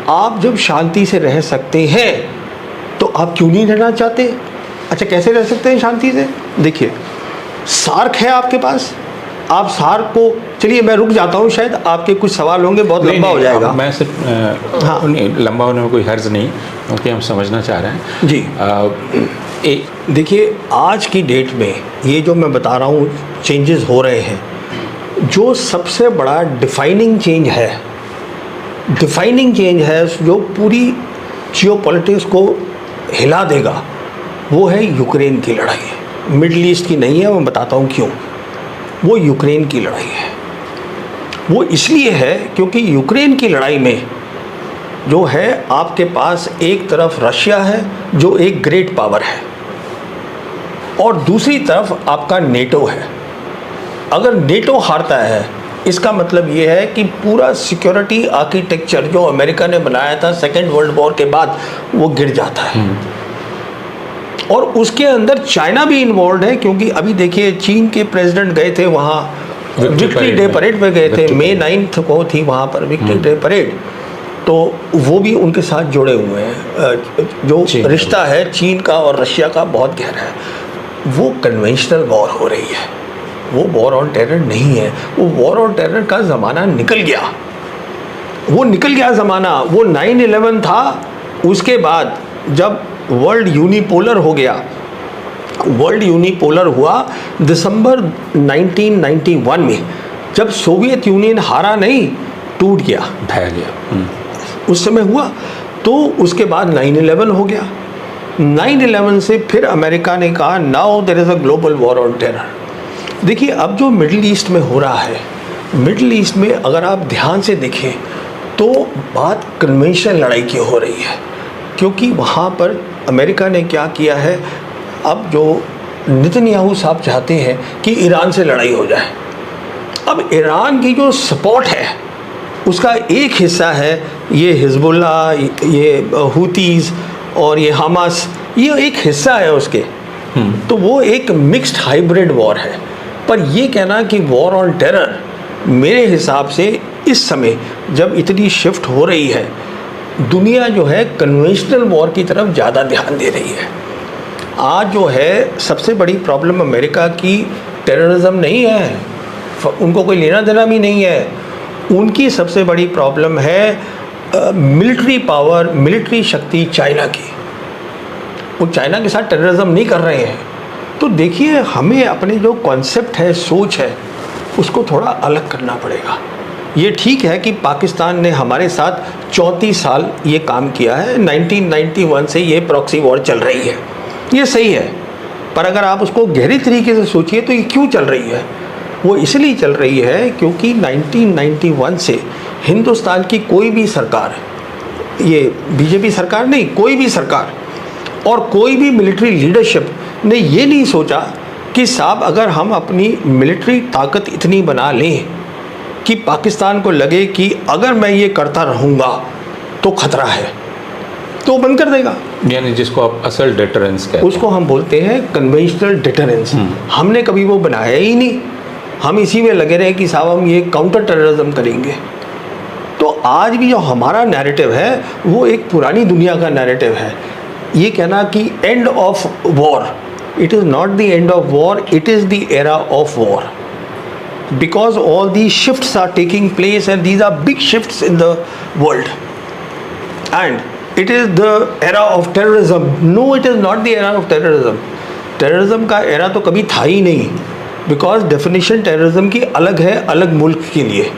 Speaker 1: आप जब शांति से रह सकते हैं तो आप क्यों नहीं रहना चाहते? अच्छा, कैसे रह सकते हैं शांति से? देखिए, सार्क है आपके पास, आप सार्क को, चलिए मैं रुक जाता हूँ, शायद आपके कुछ सवाल होंगे, बहुत लंबा हो जाएगा।
Speaker 2: मैं सिर्फ
Speaker 1: हाँ,
Speaker 2: लंबा होने में कोई हर्ज नहीं, क्योंकि हम समझना चाह रहे हैं
Speaker 1: जी। देखिए, आज की डेट में ये जो मैं बता रहा हूँ चेंजेस हो रहे हैं, जो सबसे बड़ा डिफाइनिंग चेंज है जो पूरी जियोपॉलिटिक्स को हिला देगा, वो है यूक्रेन की लड़ाई। मिडिल ईस्ट की नहीं है, मैं बताता हूँ क्यों। वो यूक्रेन की लड़ाई है। वो इसलिए है क्योंकि यूक्रेन की लड़ाई में जो है, आपके पास एक तरफ रशिया है जो एक ग्रेट पावर है, और दूसरी तरफ आपका नेटो है। अगर नेटो हारता है, इसका मतलब ये है कि पूरा सिक्योरिटी आर्किटेक्चर जो अमेरिका ने बनाया था सेकेंड वर्ल्ड वॉर के बाद, वो गिर जाता है। और उसके अंदर चाइना भी इन्वॉल्व है, क्योंकि अभी देखिए चीन के प्रेसिडेंट गए थे वहाँ, विक्ट्री डे परेड पे गए थे, मई 9 को थी वहाँ पर विक्ट्री डे परेड। तो वो भी उनके साथ जुड़े हुए हैं। जो रिश्ता है चीन का और रशिया का बहुत गहरा है। वो कन्वेंशनल वॉर हो रही है, वो वॉर ऑन टेरर नहीं है। वो वॉर ऑन टेरर का ज़माना निकल गया, वो निकल गया ज़माना। वो 9/11 था, उसके बाद जब वर्ल्ड यूनिपोलर हो गया, वर्ल्ड यूनिपोलर हुआ दिसंबर 1991 में, जब सोवियत यूनियन हारा नहीं, टूट गया,
Speaker 2: ढह गया,
Speaker 1: उस समय हुआ। तो उसके बाद 9/11 हो गया। 9/11 से फिर अमेरिका ने कहा now there is a global war on terror. देखिए, अब जो मिडिल ईस्ट में हो रहा है, मिडिल ईस्ट में अगर आप ध्यान से देखें तो बात कन्वेंशनल लड़ाई की हो रही है, क्योंकि वहाँ पर अमेरिका ने क्या किया है, अब जो नेतन्याहू साहब चाहते हैं कि ईरान से लड़ाई हो जाए। अब ईरान की जो सपोर्ट है, उसका एक हिस्सा है ये हिजबुल्ला, ये हुतीज़ और ये हमास, ये एक हिस्सा है उसके। तो वो एक मिक्स्ड हाइब्रिड वॉर है। पर ये कहना कि वॉर ऑन टेरर, मेरे हिसाब से इस समय जब इतनी शिफ्ट हो रही है, दुनिया जो है कन्वेंशनल वॉर की तरफ ज़्यादा ध्यान दे रही है। आज जो है सबसे बड़ी प्रॉब्लम अमेरिका की टेररिज्म नहीं है, उनको कोई लेना देना भी नहीं है। उनकी सबसे बड़ी प्रॉब्लम है मिलिट्री पावर, मिलिट्री शक्ति चाइना की। वो चाइना के साथ टेररिज्म नहीं कर रहे हैं। तो देखिए, हमें अपने जो कॉन्सेप्ट है, सोच है, उसको थोड़ा अलग करना पड़ेगा। ये ठीक है कि पाकिस्तान ने हमारे साथ 34 साल ये काम किया है, 1991 से ये प्रॉक्सी वॉर चल रही है, ये सही है। पर अगर आप उसको गहरी तरीके से सोचिए तो ये क्यों चल रही है? वो इसलिए चल रही है क्योंकि 1991 से हिंदुस्तान की कोई भी सरकार, ये बीजेपी सरकार नहीं, कोई भी सरकार और कोई भी मिलिट्री लीडरशिप ने ये नहीं सोचा कि साहब अगर हम अपनी मिलिट्री ताकत इतनी बना लें कि पाकिस्तान को लगे कि अगर मैं ये करता रहूँगा तो खतरा है, तो बंद कर देगा।
Speaker 2: यानी जिसको आप असल डिटरेंस कहते हैं,
Speaker 1: उसको हम बोलते हैं कन्वेंशनल डिटरेंस। हमने कभी वो बनाया ही नहीं, हम इसी में लगे रहे कि साहब हम ये काउंटर टेररिज्म करेंगे। तो आज भी जो हमारा नैरेटिव है वो एक पुरानी दुनिया का नैरेटिव है। ये कहना कि end of war, it is not the end of war, it is the era of war, because all these shifts are taking place and these are big shifts in the world, and it is the era of terrorism. No, it is not the era of terrorism. terrorism का era तो कभी था ही नहीं, because definition terrorism की अलग है, अलग मुल्क के लिए।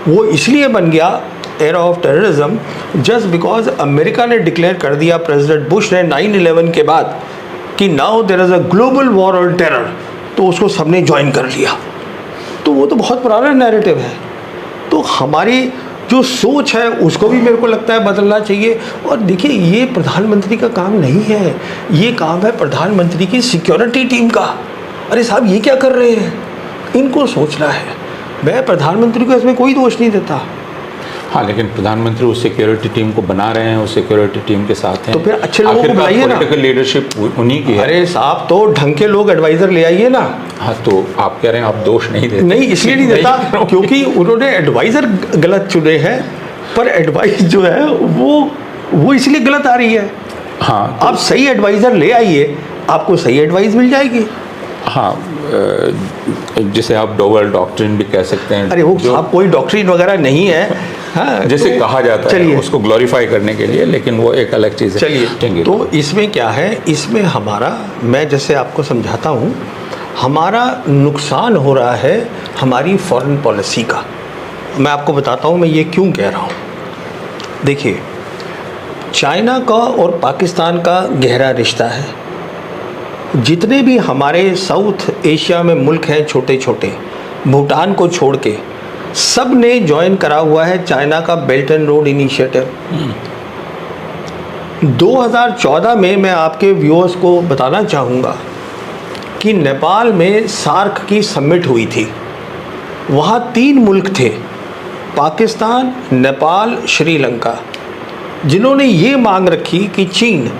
Speaker 1: वो इसलिए बन गया era of terrorism just because America ने डिक्लेयर कर दिया, प्रेसिडेंट बुश ने 9/11 के बाद, कि now there is a global war on terror, तो उसको सबने ज्वाइन कर लिया। तो वो तो बहुत पुराना नैरेटिव है। तो हमारी जो सोच है उसको भी मेरे को लगता है बदलना चाहिए। और देखिए, ये प्रधानमंत्री का काम नहीं है, ये काम है प्रधानमंत्री की सिक्योरिटी टीम का। अरे साहब, ये क्या कर रहे हैं, इनको सोचना है। मैं प्रधानमंत्री को इसमें कोई दोष नहीं देता।
Speaker 2: हाँ, लेकिन प्रधानमंत्री उस सिक्योरिटी टीम को बना रहे हैं, उस सिक्योरिटी टीम के साथ हैं,
Speaker 1: तो फिर अच्छे लोगों को बुलाइए ना।
Speaker 2: पॉलिटिकल लीडरशिप उन्हीं की है।
Speaker 1: अरे साहब, तो ढंग के लोग एडवाइज़र ले आइए ना।
Speaker 2: हाँ, तो आप कह रहे हैं आप दोष नहीं देते?
Speaker 1: नहीं, इसलिए नहीं देता क्योंकि उन्होंने एडवाइज़र गलत चुने हैं, पर एडवाइस जो है वो इसलिए गलत आ रही है।
Speaker 2: हाँ,
Speaker 1: आप सही एडवाइज़र ले आइए, आपको सही एडवाइस मिल जाएगी।
Speaker 2: हाँ, जिसे आप डोवेल डॉक्ट्रिन भी कह सकते हैं।
Speaker 1: अरे वो साहब, कोई डॉक्ट्रिन वगैरह नहीं है। हाँ,
Speaker 2: जैसे कहा जाता है उसको ग्लोरीफाई करने के लिए, लेकिन वो एक अलग चीज़ है।
Speaker 1: चलिए, तो इसमें क्या है, इसमें हमारा, मैं जैसे आपको समझाता हूँ, हमारा नुकसान हो रहा है हमारी फॉरेन पॉलिसी का। मैं आपको बताता हूँ मैं ये क्यों कह रहा हूँ। देखिए, चाइना का और पाकिस्तान का गहरा रिश्ता है। जितने भी हमारे साउथ एशिया में मुल्क हैं छोटे छोटे, भूटान को छोड़ के, सब ने ज्वाइन करा हुआ है चाइना का बेल्ट एंड रोड इनिशिएटिव। 2014 में मैं आपके व्यूअर्स को बताना चाहूँगा कि नेपाल में सार्क की समिट हुई थी। वहाँ 3 मुल्क थे, पाकिस्तान, नेपाल, श्रीलंका, जिन्होंने ये मांग रखी कि चीन,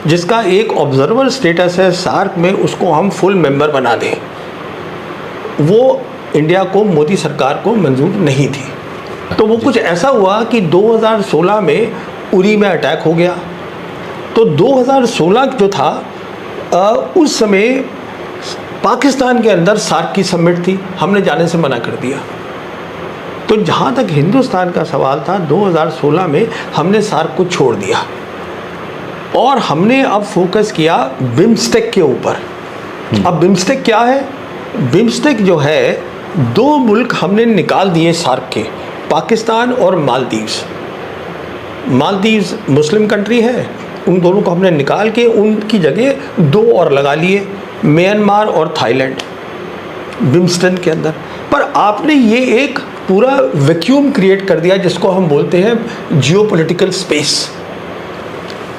Speaker 1: जिसका एक ऑब्जर्वर स्टेटस है सार्क में, उसको हम फुल मेंबर बना दें। वो इंडिया को, मोदी सरकार को मंजूर नहीं थी। तो वो कुछ ऐसा हुआ कि 2016 में उरी में अटैक हो गया। तो 2016 जो था, उस समय पाकिस्तान के अंदर सार्क की समिट थी, हमने जाने से मना कर दिया। तो जहाँ तक हिंदुस्तान का सवाल था, 2016 में हमने सार्क को छोड़ दिया और हमने अब फोकस किया बिम्स्टेक के ऊपर। अब बिम्स्टेक क्या है? बिम्स्टेक जो है, 2 मुल्क हमने निकाल दिए सार्क के, पाकिस्तान और मालदीव्स। मालदीव्स मुस्लिम कंट्री है, उन दोनों को हमने निकाल के उनकी जगह 2 और लगा लिए, म्यांमार और थाईलैंड, बिम्स्टेक के अंदर। पर आपने ये एक पूरा वैक्यूम क्रिएट कर दिया जिसको हम बोलते हैं जियोपॉलिटिकल स्पेस।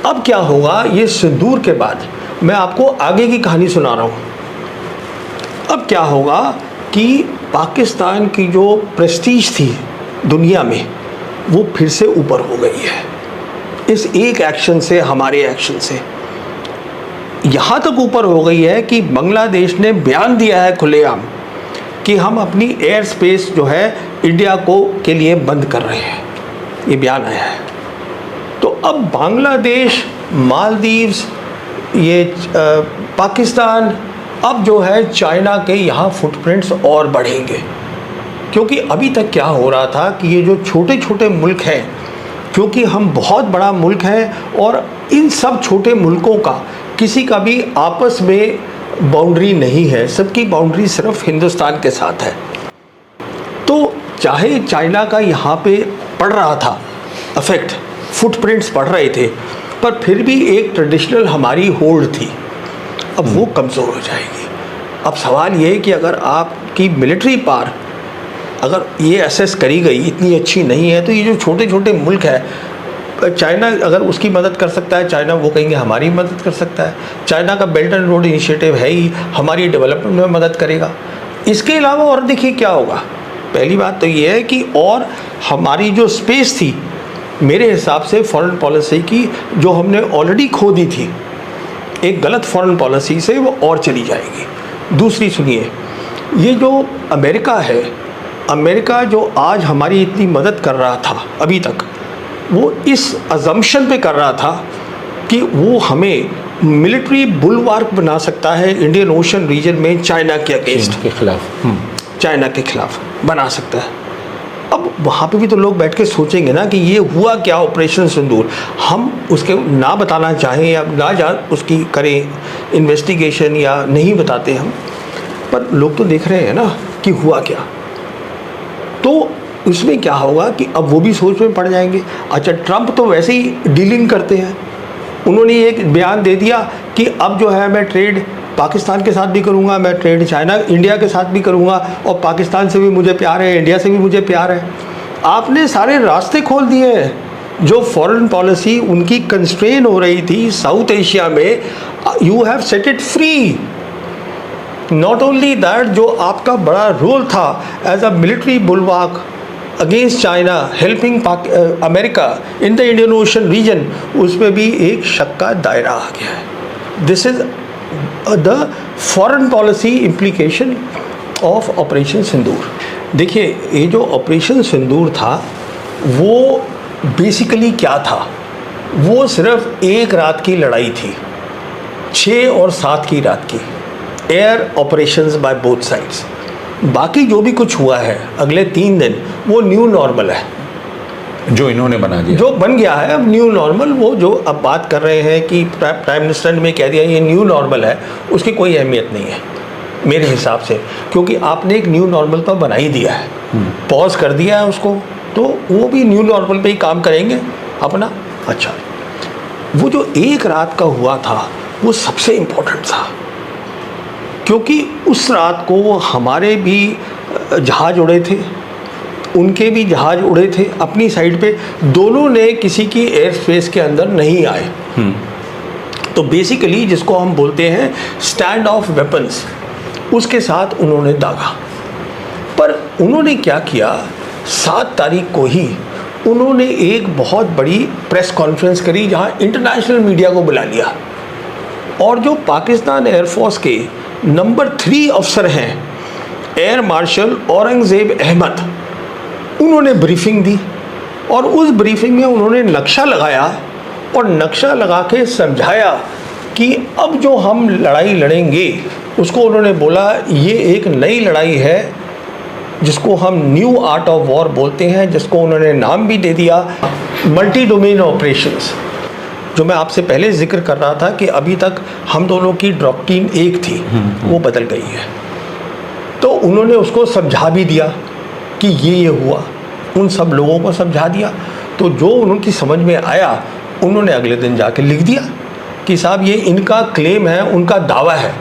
Speaker 1: अब क्या होगा, ये सिंदूर के बाद मैं आपको आगे की कहानी सुना रहा हूँ। अब क्या होगा कि पाकिस्तान की जो प्रेस्टीज थी दुनिया में, वो फिर से ऊपर हो गई है इस एक एक्शन से, हमारे एक्शन से। यहाँ तक ऊपर हो गई है कि बांग्लादेश ने बयान दिया है खुलेआम कि हम अपनी एयर स्पेस जो है इंडिया को के लिए बंद कर रहे हैं। ये बयान आया है। तो अब बांग्लादेश, मालदीव्स, ये पाकिस्तान, अब जो है चाइना के यहाँ फुटप्रिंट्स और बढ़ेंगे। क्योंकि अभी तक क्या हो रहा था कि ये जो छोटे छोटे मुल्क हैं, क्योंकि हम बहुत बड़ा मुल्क हैं और इन सब छोटे मुल्कों का किसी का भी आपस में बाउंड्री नहीं है, सबकी बाउंड्री सिर्फ हिंदुस्तान के साथ है। तो चाहे चाइना का यहाँ पे पड़ रहा था इफेक्ट, फुटप्रिंट्स पड़ रहे थे, पर फिर भी एक ट्रेडिशनल हमारी होल्ड थी। अब वो कमज़ोर हो जाएगी। अब सवाल ये है कि अगर आपकी मिलिट्री पावर अगर ये असेस करी गई इतनी अच्छी नहीं है, तो ये जो छोटे छोटे मुल्क है, चाइना अगर उसकी मदद कर सकता है, चाइना वो कहेंगे हमारी मदद कर सकता है। चाइना का बेल्ट एंड रोड इनिशिएटिव है ही, हमारी डेवलपमेंट में मदद करेगा। इसके अलावा और देखिए क्या होगा। पहली बात तो ये है कि और हमारी जो स्पेस थी, मेरे हिसाब से फॉरेन पॉलिसी की, जो हमने ऑलरेडी खो दी थी एक गलत फॉरेन पॉलिसी से, वो और चली जाएगी। दूसरी सुनिए, ये जो अमेरिका है, अमेरिका जो आज हमारी इतनी मदद कर रहा था अभी तक, वो इस अजम्पशन पे कर रहा था कि वो हमें मिलिट्री बुलवार्क बना सकता है इंडियन ओशन रीजन में चाइना के अगेंस्ट,
Speaker 2: के खिलाफ,
Speaker 1: चाइना के खिलाफ बना सकता है। अब वहाँ पे भी तो लोग बैठ के सोचेंगे ना कि ये हुआ क्या ऑपरेशन सिंदूर। हम उसके ना बताना चाहें या ना उसकी करें इन्वेस्टिगेशन या नहीं बताते हम, पर लोग तो देख रहे हैं ना कि हुआ क्या। तो उसमें क्या होगा कि अब वो भी सोच में पड़ जाएंगे। अच्छा, ट्रंप तो वैसे ही डीलिंग करते हैं, उन्होंने एक बयान दे दिया कि अब जो है मैं ट्रेड पाकिस्तान के साथ भी करूँगा, मैं ट्रेड चाइना इंडिया के साथ भी करूँगा, और पाकिस्तान से भी मुझे प्यार है, इंडिया से भी मुझे प्यार है। आपने सारे रास्ते खोल दिए हैं। जो फॉरेन पॉलिसी उनकी कंस्ट्रेन हो रही थी साउथ एशिया में, you have set it free. Not only that, जो आपका बड़ा रोल था as a military bulwark against China, helping America in the Indian Ocean region, उसमें भी एक शक का दायरा आ गया है। This is the foreign policy implication of operation Sindoor. देखिए, ये जो ऑपरेशन सिंदूर था वो बेसिकली क्या था? वो सिर्फ एक रात की लड़ाई थी, 6 और 7 की रात की, air operations by both sides. बाकी जो भी कुछ हुआ है अगले 3 दिन, वो न्यू नॉर्मल है,
Speaker 2: जो इन्होंने बना दिया,
Speaker 1: जो बन गया है अब न्यू नॉर्मल। वो जो अब बात कर रहे हैं कि प्राइम मिनिस्टर ने कह दिया ये न्यू नॉर्मल है, उसकी कोई अहमियत नहीं है मेरे हिसाब से, क्योंकि आपने एक न्यू नॉर्मल तो बना ही दिया है, पॉज कर दिया है उसको, तो वो भी न्यू नॉर्मल पे ही काम करेंगे अपना। अच्छा, वो जो एक रात का हुआ था वो सबसे इम्पोर्टेंट था, क्योंकि उस रात को हमारे भी जहाज़ उड़े थे, उनके भी जहाज़ उड़े थे अपनी साइड पे, दोनों ने किसी की एयर स्पेस के अंदर नहीं आए। तो बेसिकली जिसको हम बोलते हैं स्टैंड ऑफ वेपन्स, उसके साथ उन्होंने दागा। पर उन्होंने क्या किया, 7 तारीख को ही उन्होंने एक बहुत बड़ी प्रेस कॉन्फ्रेंस करी जहां इंटरनेशनल मीडिया को बुला लिया, और जो पाकिस्तान एयरफोर्स के नंबर 3 अफसर हैं, एयर मार्शल औरंगज़ेब अहमद, उन्होंने ब्रीफिंग दी। और उस ब्रीफिंग में उन्होंने नक्शा लगाया और नक्शा लगा के समझाया कि अब जो हम लड़ाई लड़ेंगे उसको उन्होंने बोला ये एक नई लड़ाई है जिसको हम न्यू आर्ट ऑफ वॉर बोलते हैं, जिसको उन्होंने नाम भी दे दिया मल्टी डोमेन ऑपरेशंस। जो मैं आपसे पहले जिक्र कर रहा था कि अभी तक हम दोनों की डॉक्ट्रिन एक थी, वो बदल गई है। तो उन्होंने उसको समझा भी दिया कि ये हुआ, उन सब लोगों को समझा दिया। तो जो उनकी समझ में आया उन्होंने अगले दिन जाके लिख दिया कि साहब ये इनका क्लेम है, उनका दावा है,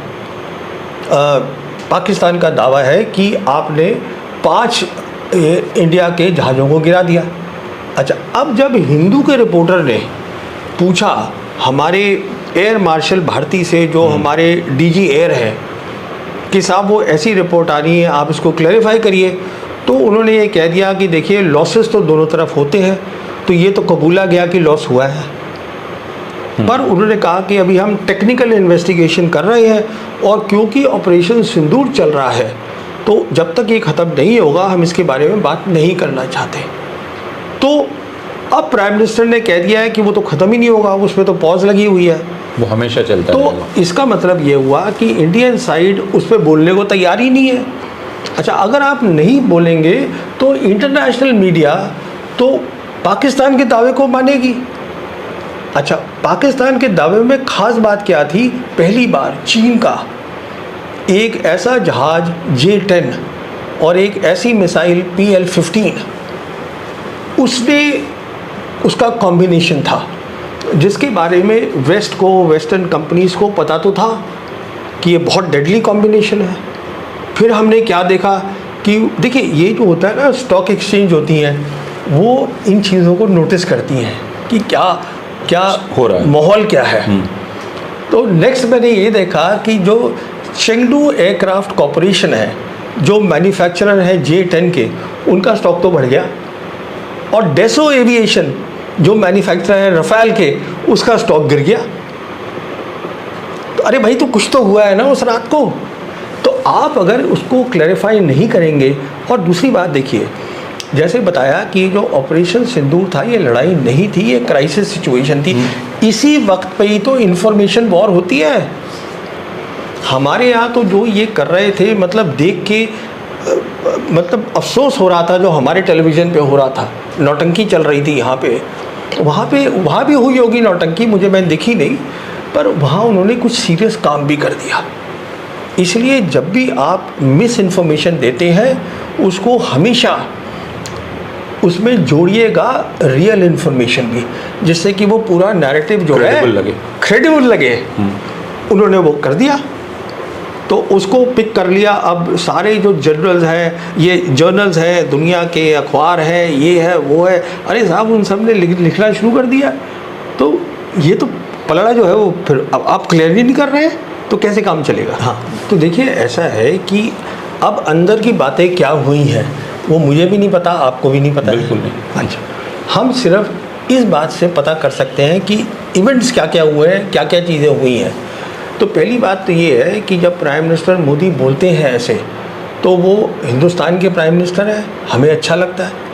Speaker 1: पाकिस्तान का दावा है कि आपने 5 इंडिया के जहाज़ों को गिरा दिया। अच्छा, अब जब हिंदू के रिपोर्टर ने पूछा हमारे एयर मार्शल भारती से, जो हमारे डीजी एयर हैं, कि साहब वो ऐसी रिपोर्ट आ रही है, आप इसको क्लैरिफाई करिए, तो उन्होंने ये कह दिया कि देखिए लॉसेस तो दोनों तरफ होते हैं, तो ये तो कबूला गया कि लॉस हुआ है, पर उन्होंने कहा कि अभी हम टेक्निकल इन्वेस्टिगेशन कर रहे हैं, और क्योंकि ऑपरेशन सिंदूर चल रहा है तो जब तक ये ख़त्म नहीं होगा हम इसके बारे में बात नहीं करना चाहते। तो अब प्राइम मिनिस्टर ने कह दिया है कि वो तो ख़त्म ही नहीं होगा, उसमें तो पॉज लगी हुई है,
Speaker 2: वो हमेशा चलता
Speaker 1: तो
Speaker 2: रहेगा।
Speaker 1: इसका मतलब ये हुआ कि इंडियन साइड उस पर बोलने को तैयार ही नहीं है। अच्छा, अगर आप नहीं बोलेंगे तो इंटरनेशनल मीडिया तो पाकिस्तान के दावे को मानेगी। अच्छा, पाकिस्तान के दावे में ख़ास बात क्या थी, पहली बार चीन का एक ऐसा जहाज़ J-10 और एक ऐसी मिसाइल PL-15, उसने उसका कॉम्बिनेशन था जिसके बारे में वेस्ट को, वेस्टर्न कंपनीज़ को पता तो था कि ये बहुत डेडली कॉम्बिनेशन है। फिर हमने क्या देखा कि देखिए ये जो होता है ना, स्टॉक एक्सचेंज होती हैं, वो इन चीज़ों को नोटिस करती हैं कि क्या क्या
Speaker 2: हो रहा है,
Speaker 1: माहौल क्या है। तो नेक्स्ट मैंने ये देखा कि जो चेंगडू एयरक्राफ्ट कॉरपोरेशन है, जो मैन्युफैक्चरर है J-10 के, उनका स्टॉक तो बढ़ गया, और डेसो एविएशन जो मैन्युफैक्चरर है रफाल के, उसका स्टॉक गिर गया। तो अरे भाई, तो कुछ तो हुआ है ना उस रात को। तो आप अगर उसको क्लैरिफाई नहीं करेंगे, और दूसरी बात देखिए, जैसे बताया कि जो ऑपरेशन सिंदूर था ये लड़ाई नहीं थी, ये क्राइसिस सिचुएशन थी। इसी वक्त पे ही तो इंफॉर्मेशन वॉर होती है। हमारे यहाँ तो जो ये कर रहे थे, मतलब देख के मतलब अफसोस हो रहा था, जो हमारे टेलीविज़न पे हो रहा था, नौटंकी चल रही थी यहाँ पे, वहाँ भी हुई होगी नौटंकी, मैं दिखी नहीं, पर वहाँ उन्होंने कुछ सीरियस काम भी कर दिया। इसलिए जब भी आप मिस इन्फॉर्मेशन देते हैं, उसको हमेशा उसमें जोड़िएगा रियल इन्फॉर्मेशन भी, जिससे कि वो पूरा नैरेटिव जो है क्रेडिबल लगे। उन्होंने वो कर दिया। तो उसको पिक कर लिया। अब सारे जो जर्नल्स हैं, दुनिया के अखबार हैं, ये है वो है, अरे साहब उन सब ने लिखना शुरू कर दिया। तो ये तो पलड़ा जो है वो फिर अब आप क्लियर ही नहीं कर रहे हैं तो कैसे काम चलेगा। हाँ, तो देखिए ऐसा है कि अब अंदर की बातें क्या हुई हैं वो मुझे भी नहीं पता, आपको भी नहीं पता।
Speaker 2: बिल्कुल नहीं।
Speaker 1: अच्छा, हम सिर्फ इस बात से पता कर सकते हैं कि इवेंट्स क्या क्या हुए हैं, क्या क्या चीज़ें हुई हैं। तो पहली बात तो ये है कि जब प्राइम मिनिस्टर मोदी बोलते हैं ऐसे, तो वो हिंदुस्तान के प्राइम मिनिस्टर हैं, हमें अच्छा लगता है,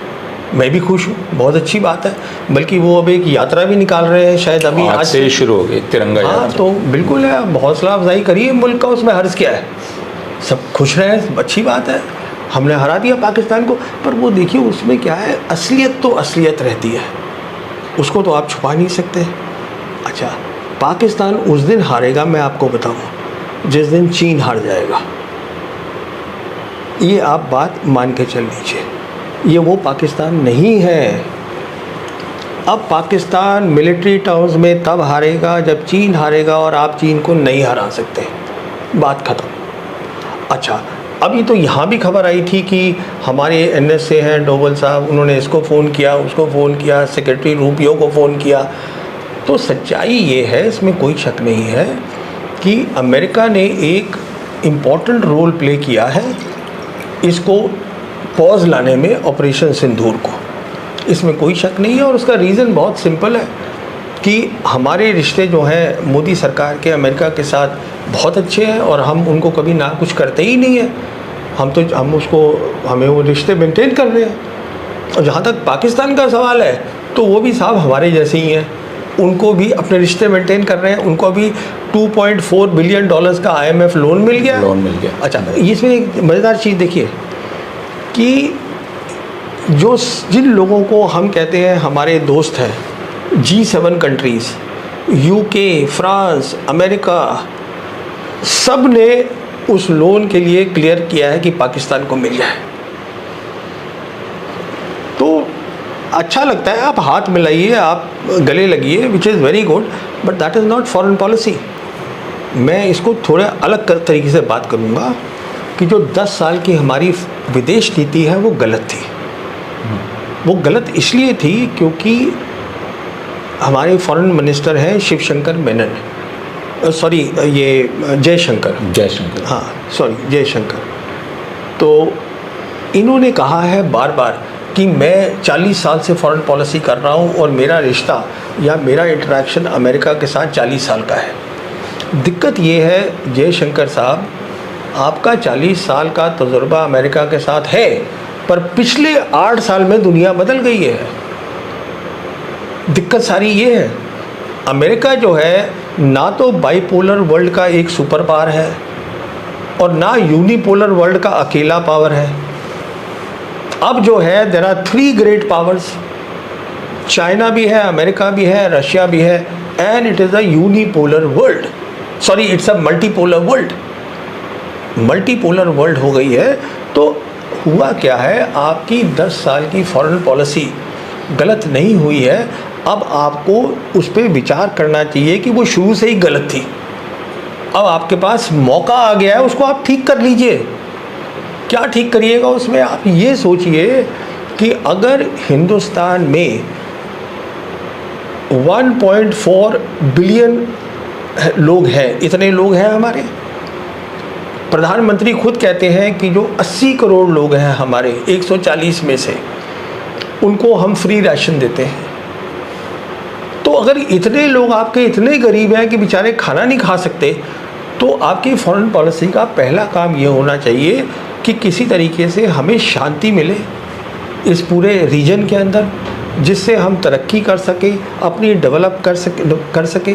Speaker 1: मैं भी खुश हूँ, बहुत अच्छी बात है। बल्कि वो अब एक यात्रा भी निकाल रहे हैं शायद अभी
Speaker 2: आज से शुरू हो गई तिरंगा यात्रा।
Speaker 1: हाँ, तो बिल्कुल है, हौसला अफजाई करिए मुल्क का, उसमें हर्ज क्या है, सब खुश रहें, अच्छी बात है, हमने हरा दिया पाकिस्तान को। पर वो देखिए उसमें क्या है, असलियत तो असलियत रहती है, उसको तो आप छुपा नहीं सकते। अच्छा, पाकिस्तान उस दिन हारेगा, मैं आपको बताऊं, जिस दिन चीन हार जाएगा। ये आप बात मान के चल लीजिए, ये वो पाकिस्तान नहीं है। अब पाकिस्तान मिलिट्री टर्म्स में तब हारेगा जब चीन हारेगा, और आप चीन को नहीं हरा सकते, बात ख़त्म। अच्छा, अभी तो यहाँ भी खबर आई थी कि हमारे NSA हैं डोवल साहब, उन्होंने इसको फ़ोन किया, उसको फ़ोन किया, सेक्रेटरी रूबियो को फ़ोन किया। तो सच्चाई ये है, इसमें कोई शक नहीं है कि अमेरिका ने एक इम्पॉर्टेंट रोल प्ले किया है इसको पॉज लाने में, ऑपरेशन सिंदूर को, इसमें कोई शक नहीं है। और उसका रीज़न बहुत सिंपल है कि हमारे रिश्ते जो हैं मोदी सरकार के अमेरिका के साथ बहुत अच्छे हैं, और हम उनको कभी ना कुछ करते ही नहीं हैं। हमें वो रिश्ते मेंटेन कर रहे हैं। और जहाँ तक पाकिस्तान का सवाल है, तो वो भी साहब हमारे जैसे ही हैं, उनको भी अपने रिश्ते मेंटेन कर रहे हैं। उनको भी $2.4 बिलियन का IMF लोन मिल गया। अच्छा, इसमें एक मज़ेदार चीज़ देखिए कि जिन लोगों को हम कहते हैं हमारे दोस्त हैं, G7 countries, UK, France, America, सब ने उस लोन के लिए क्लियर किया है कि पाकिस्तान को मिल जाए। तो अच्छा लगता है, आप हाथ मिलाइए, आप गले लगिए, which is very good, but that is not foreign policy. मैं इसको थोड़ा अलग तरीके से बात करूँगा कि जो 10 साल की हमारी विदेश नीति है वो गलत थी। वो गलत इसलिए थी क्योंकि हमारे फॉरेन मिनिस्टर हैं शिवशंकर मेनन, सॉरी ये जयशंकर, हाँ सॉरी जयशंकर। तो इन्होंने कहा है बार बार कि मैं 40 साल से फॉरेन पॉलिसी कर रहा हूँ और मेरा रिश्ता या मेरा इंटरेक्शन अमेरिका के साथ 40 साल का है। दिक्कत ये है जयशंकर साहब, आपका 40 साल का तजुर्बा अमेरिका के साथ है, पर पिछले 8 साल में दुनिया बदल गई है। दिक्कत सारी ये है, अमेरिका जो है ना तो बाइपोलर वर्ल्ड का एक सुपर पावर है और ना यूनिपोलर वर्ल्ड का अकेला पावर है। अब जो है there are 3 great powers, China भी है, अमेरिका भी है, रशिया भी है, and it is a unipolar world, sorry it's a multipolar world. Multipolar world हो गई है। तो हुआ क्या है, आपकी 10 साल की फॉरेन पॉलिसी गलत नहीं हुई है, अब आपको उस पर विचार करना चाहिए कि वो शुरू से ही गलत थी। अब आपके पास मौका आ गया है, उसको आप ठीक कर लीजिए। क्या ठीक करिएगा उसमें, आप ये सोचिए कि अगर हिंदुस्तान में 1.4 बिलियन लोग हैं, इतने लोग हैं हमारे, प्रधानमंत्री खुद कहते हैं कि जो 80 करोड़ लोग हैं हमारे 140 में से, उनको हम फ्री राशन देते हैं। तो अगर इतने लोग आपके इतने गरीब हैं कि बेचारे खाना नहीं खा सकते, तो आपकी फॉरेन पॉलिसी का पहला काम ये होना चाहिए कि किसी तरीके से हमें शांति मिले इस पूरे रीजन के अंदर, जिससे हम तरक्की कर सकें, अपनी डेवलप कर सके।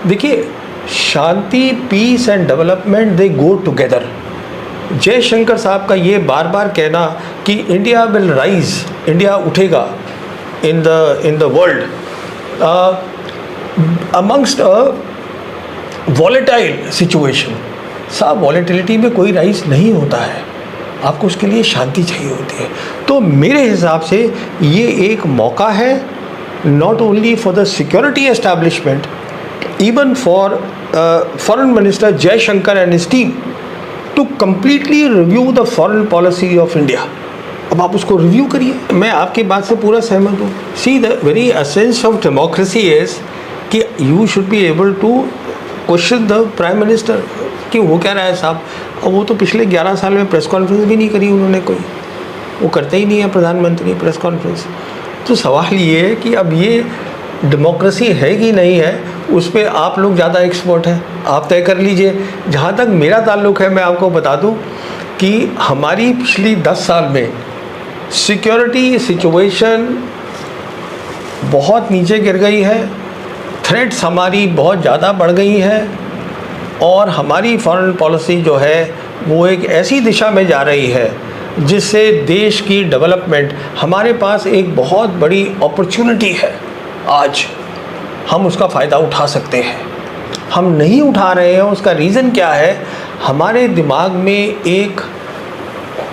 Speaker 1: देखिए, शांति, peace and development they go together. Jaishankar साहब का ये बार बार कहना कि इंडिया विल राइज, इंडिया उठेगा in the world amongst a volatile situation, साहब वॉलेटिलिटी में कोई राइज नहीं होता है, आपको उसके लिए शांति चाहिए होती है। तो मेरे हिसाब से ये एक मौका है, not only for the security establishment, even for foreign minister Jayashankar and his team to completely review the foreign policy of India. अब आप उसको रिव्यू करिए। मैं आपकी बात से पूरा सहमत हूँ। See the very essence of democracy is कि you should be able to question the prime minister कि वो क्या रहा है साहब। और वो तो पिछले 11 साल में प्रेस कॉन्फ्रेंस भी नहीं करी उन्होंने कोई, वो करते ही नहीं है प्रधानमंत्री प्रेस कॉन्फ्रेंस। तो सवाल ये है कि अब ये डेमोक्रेसी है कि नहीं है, उस पर आप लोग ज़्यादा एक्सपर्ट हैं, आप तय कर लीजिए। जहाँ तक मेरा ताल्लुक़ है, मैं आपको बता दूँ कि हमारी पिछली 10 साल में सिक्योरिटी सिचुएशन बहुत नीचे गिर गई है, थ्रेट्स हमारी बहुत ज़्यादा बढ़ गई हैं और हमारी फॉरेन पॉलिसी जो है वो एक ऐसी दिशा में जा रही है जिससे देश की डेवलपमेंट, हमारे पास एक बहुत बड़ी अपॉर्चुनिटी है, आज हम उसका फ़ायदा उठा सकते हैं। हम नहीं उठा रहे हैं, उसका रीज़न क्या है? हमारे दिमाग में एक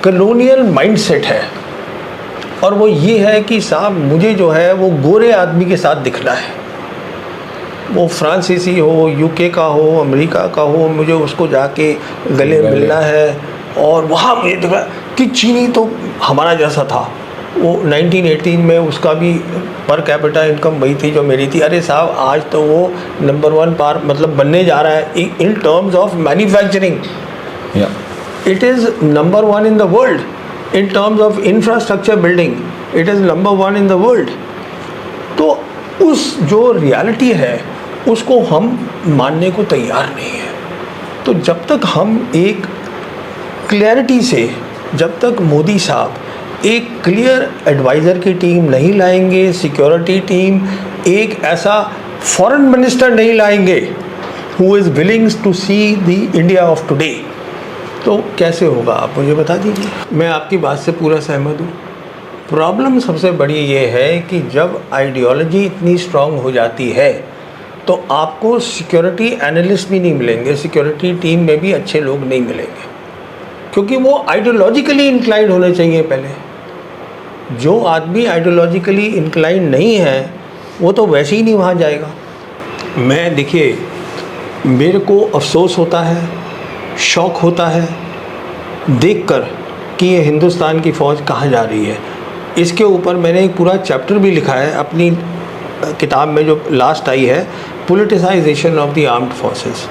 Speaker 1: कॉलोनियल माइंडसेट है और वो ये है कि साहब मुझे जो है वो गोरे आदमी के साथ दिखना है, वो फ्रांसीसी हो, यूके का हो, अमेरिका का हो, मुझे उसको जाके गले मिलना है और वहाँ मुझे दिखा कि चीनी तो हमारा जैसा था। वो 1918 में उसका भी पर कैपिटा इनकम वही थी जो मेरी थी। अरे साहब आज तो वो नंबर 1 पार मतलब बनने जा रहा है in terms of manufacturing. It is number 1 in the world in terms of infrastructure building, it is number 1 in the world. तो उस जो रियलिटी है उसको हम मानने को तैयार नहीं है। तो जब तक हम एक क्लैरिटी से, जब तक मोदी साहब एक क्लियर एडवाइज़र की टीम नहीं लाएंगे, सिक्योरिटी टीम एक ऐसा फॉरेन मिनिस्टर नहीं लाएंगे who is willing to see the India of today, तो कैसे होगा आप मुझे बता दीजिए। मैं आपकी बात से पूरा सहमत हूँ। प्रॉब्लम सबसे बड़ी ये है कि जब आइडियोलॉजी इतनी स्ट्रांग हो जाती है तो आपको सिक्योरिटी एनालिस्ट भी नहीं मिलेंगे, सिक्योरिटी टीम में भी अच्छे लोग नहीं मिलेंगे, क्योंकि वो आइडियोलॉजिकली इंक्लाइंड होने चाहिए। पहले जो आदमी आइडियोलॉजिकली इंक्लाइंड नहीं है वो तो वैसे ही नहीं वहाँ जाएगा। मैं देखिए, मेरे को अफसोस होता है, शौक़ होता है देखकर कि ये हिंदुस्तान की फ़ौज कहाँ जा रही है। इसके ऊपर मैंने एक पूरा चैप्टर भी लिखा है अपनी किताब में जो लास्ट आई है, politicisation of the armed forces.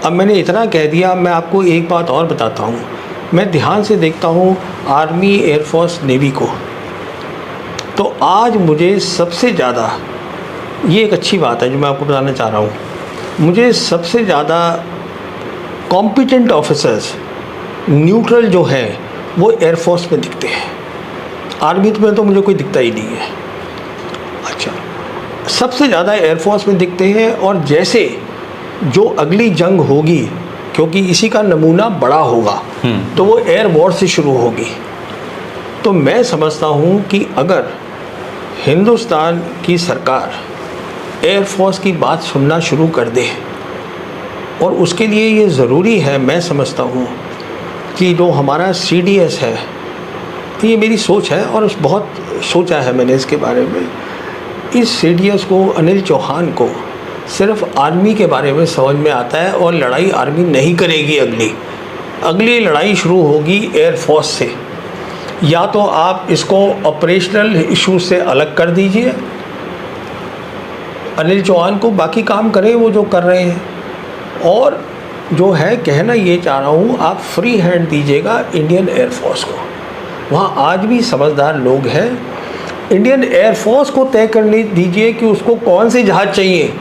Speaker 1: अब मैंने इतना कह दिया, मैं आपको एक बात और बताता हूँ। मैं ध्यान से देखता हूँ आर्मी, एयरफोर्स, नेवी को, तो आज मुझे सबसे ज़्यादा, ये एक अच्छी बात है जो मैं आपको बताना चाह रहा हूँ, मुझे सबसे ज़्यादा कॉम्पिटेंट ऑफिसर्स न्यूट्रल जो हैं वो एयरफोर्स में दिखते हैं। आर्मी में तो मुझे कोई दिखता ही नहीं है। अच्छा, सबसे ज़्यादा एयरफोर्स में दिखते हैं। और जैसे जो अगली जंग होगी, क्योंकि इसी का नमूना बड़ा होगा, तो वो एयर वॉर से शुरू होगी। तो मैं समझता हूँ कि अगर हिंदुस्तान की सरकार एयरफोर्स की बात सुनना शुरू कर दे, और उसके लिए ये ज़रूरी है, मैं समझता हूँ कि जो हमारा CDS है, ये मेरी सोच है और बहुत सोचा है मैंने इसके बारे में, इस CDS को, अनिल चौहान को सिर्फ आर्मी के बारे में समझ में आता है और लड़ाई आर्मी नहीं करेगी। अगली लड़ाई शुरू होगी एयरफोर्स से। या तो आप इसको ऑपरेशनल इश्यूज से अलग कर दीजिए, अनिल चौहान को बाकी काम करें वो जो कर रहे हैं, और जो है कहना ये चाह रहा हूँ, आप फ्री हैंड दीजिएगा इंडियन एयरफोर्स को। वहाँ आज भी समझदार लोग हैं। इंडियन एयरफोर्स को तय करने दीजिए कि उसको कौन से जहाज़ चाहिए,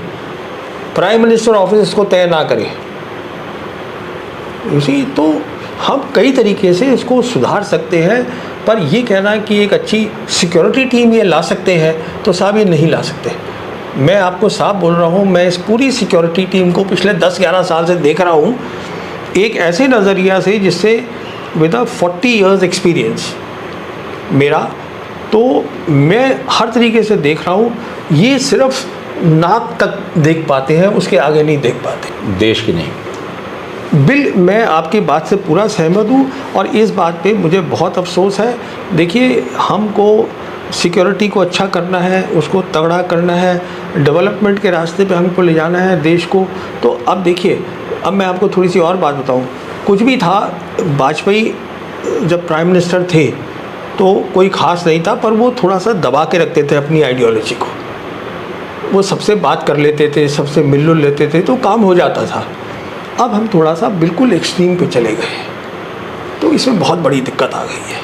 Speaker 1: प्राइम मिनिस्टर ऑफिस इसको तय ना करे। इसी तो हम कई तरीके से इसको सुधार सकते हैं, पर ये कहना कि एक अच्छी सिक्योरिटी टीम ये ला सकते हैं, तो साहब ये नहीं ला सकते। मैं आपको साफ बोल रहा हूँ, मैं इस पूरी सिक्योरिटी टीम को पिछले 10-11 साल से देख रहा हूँ एक ऐसे नज़रिया से जिससे विद अ 40 इयर्स एक्सपीरियंस मेरा, तो मैं हर तरीके से देख रहा हूँ। ये सिर्फ नाक तक देख पाते हैं, उसके आगे नहीं देख पाते।
Speaker 2: देश की नहीं।
Speaker 1: मैं आपकी बात से पूरा सहमत हूँ और इस बात पे मुझे बहुत अफसोस है। देखिए, हमको सिक्योरिटी को अच्छा करना है, उसको तगड़ा करना है, डेवलपमेंट के रास्ते पे हमको ले जाना है देश को। तो अब देखिए, अब मैं आपको थोड़ी सी और बात बताऊँ। कुछ भी था, वाजपेयी जब प्राइम मिनिस्टर थे तो कोई ख़ास नहीं था, पर वो थोड़ा सा दबा के रखते थे अपनी आइडियोलॉजी को। वो सबसे बात कर लेते थे, सबसे मिल लेते थे, तो काम हो जाता था। अब हम थोड़ा सा बिल्कुल एक्सट्रीम पे चले गए, तो इसमें बहुत बड़ी दिक्कत आ गई है।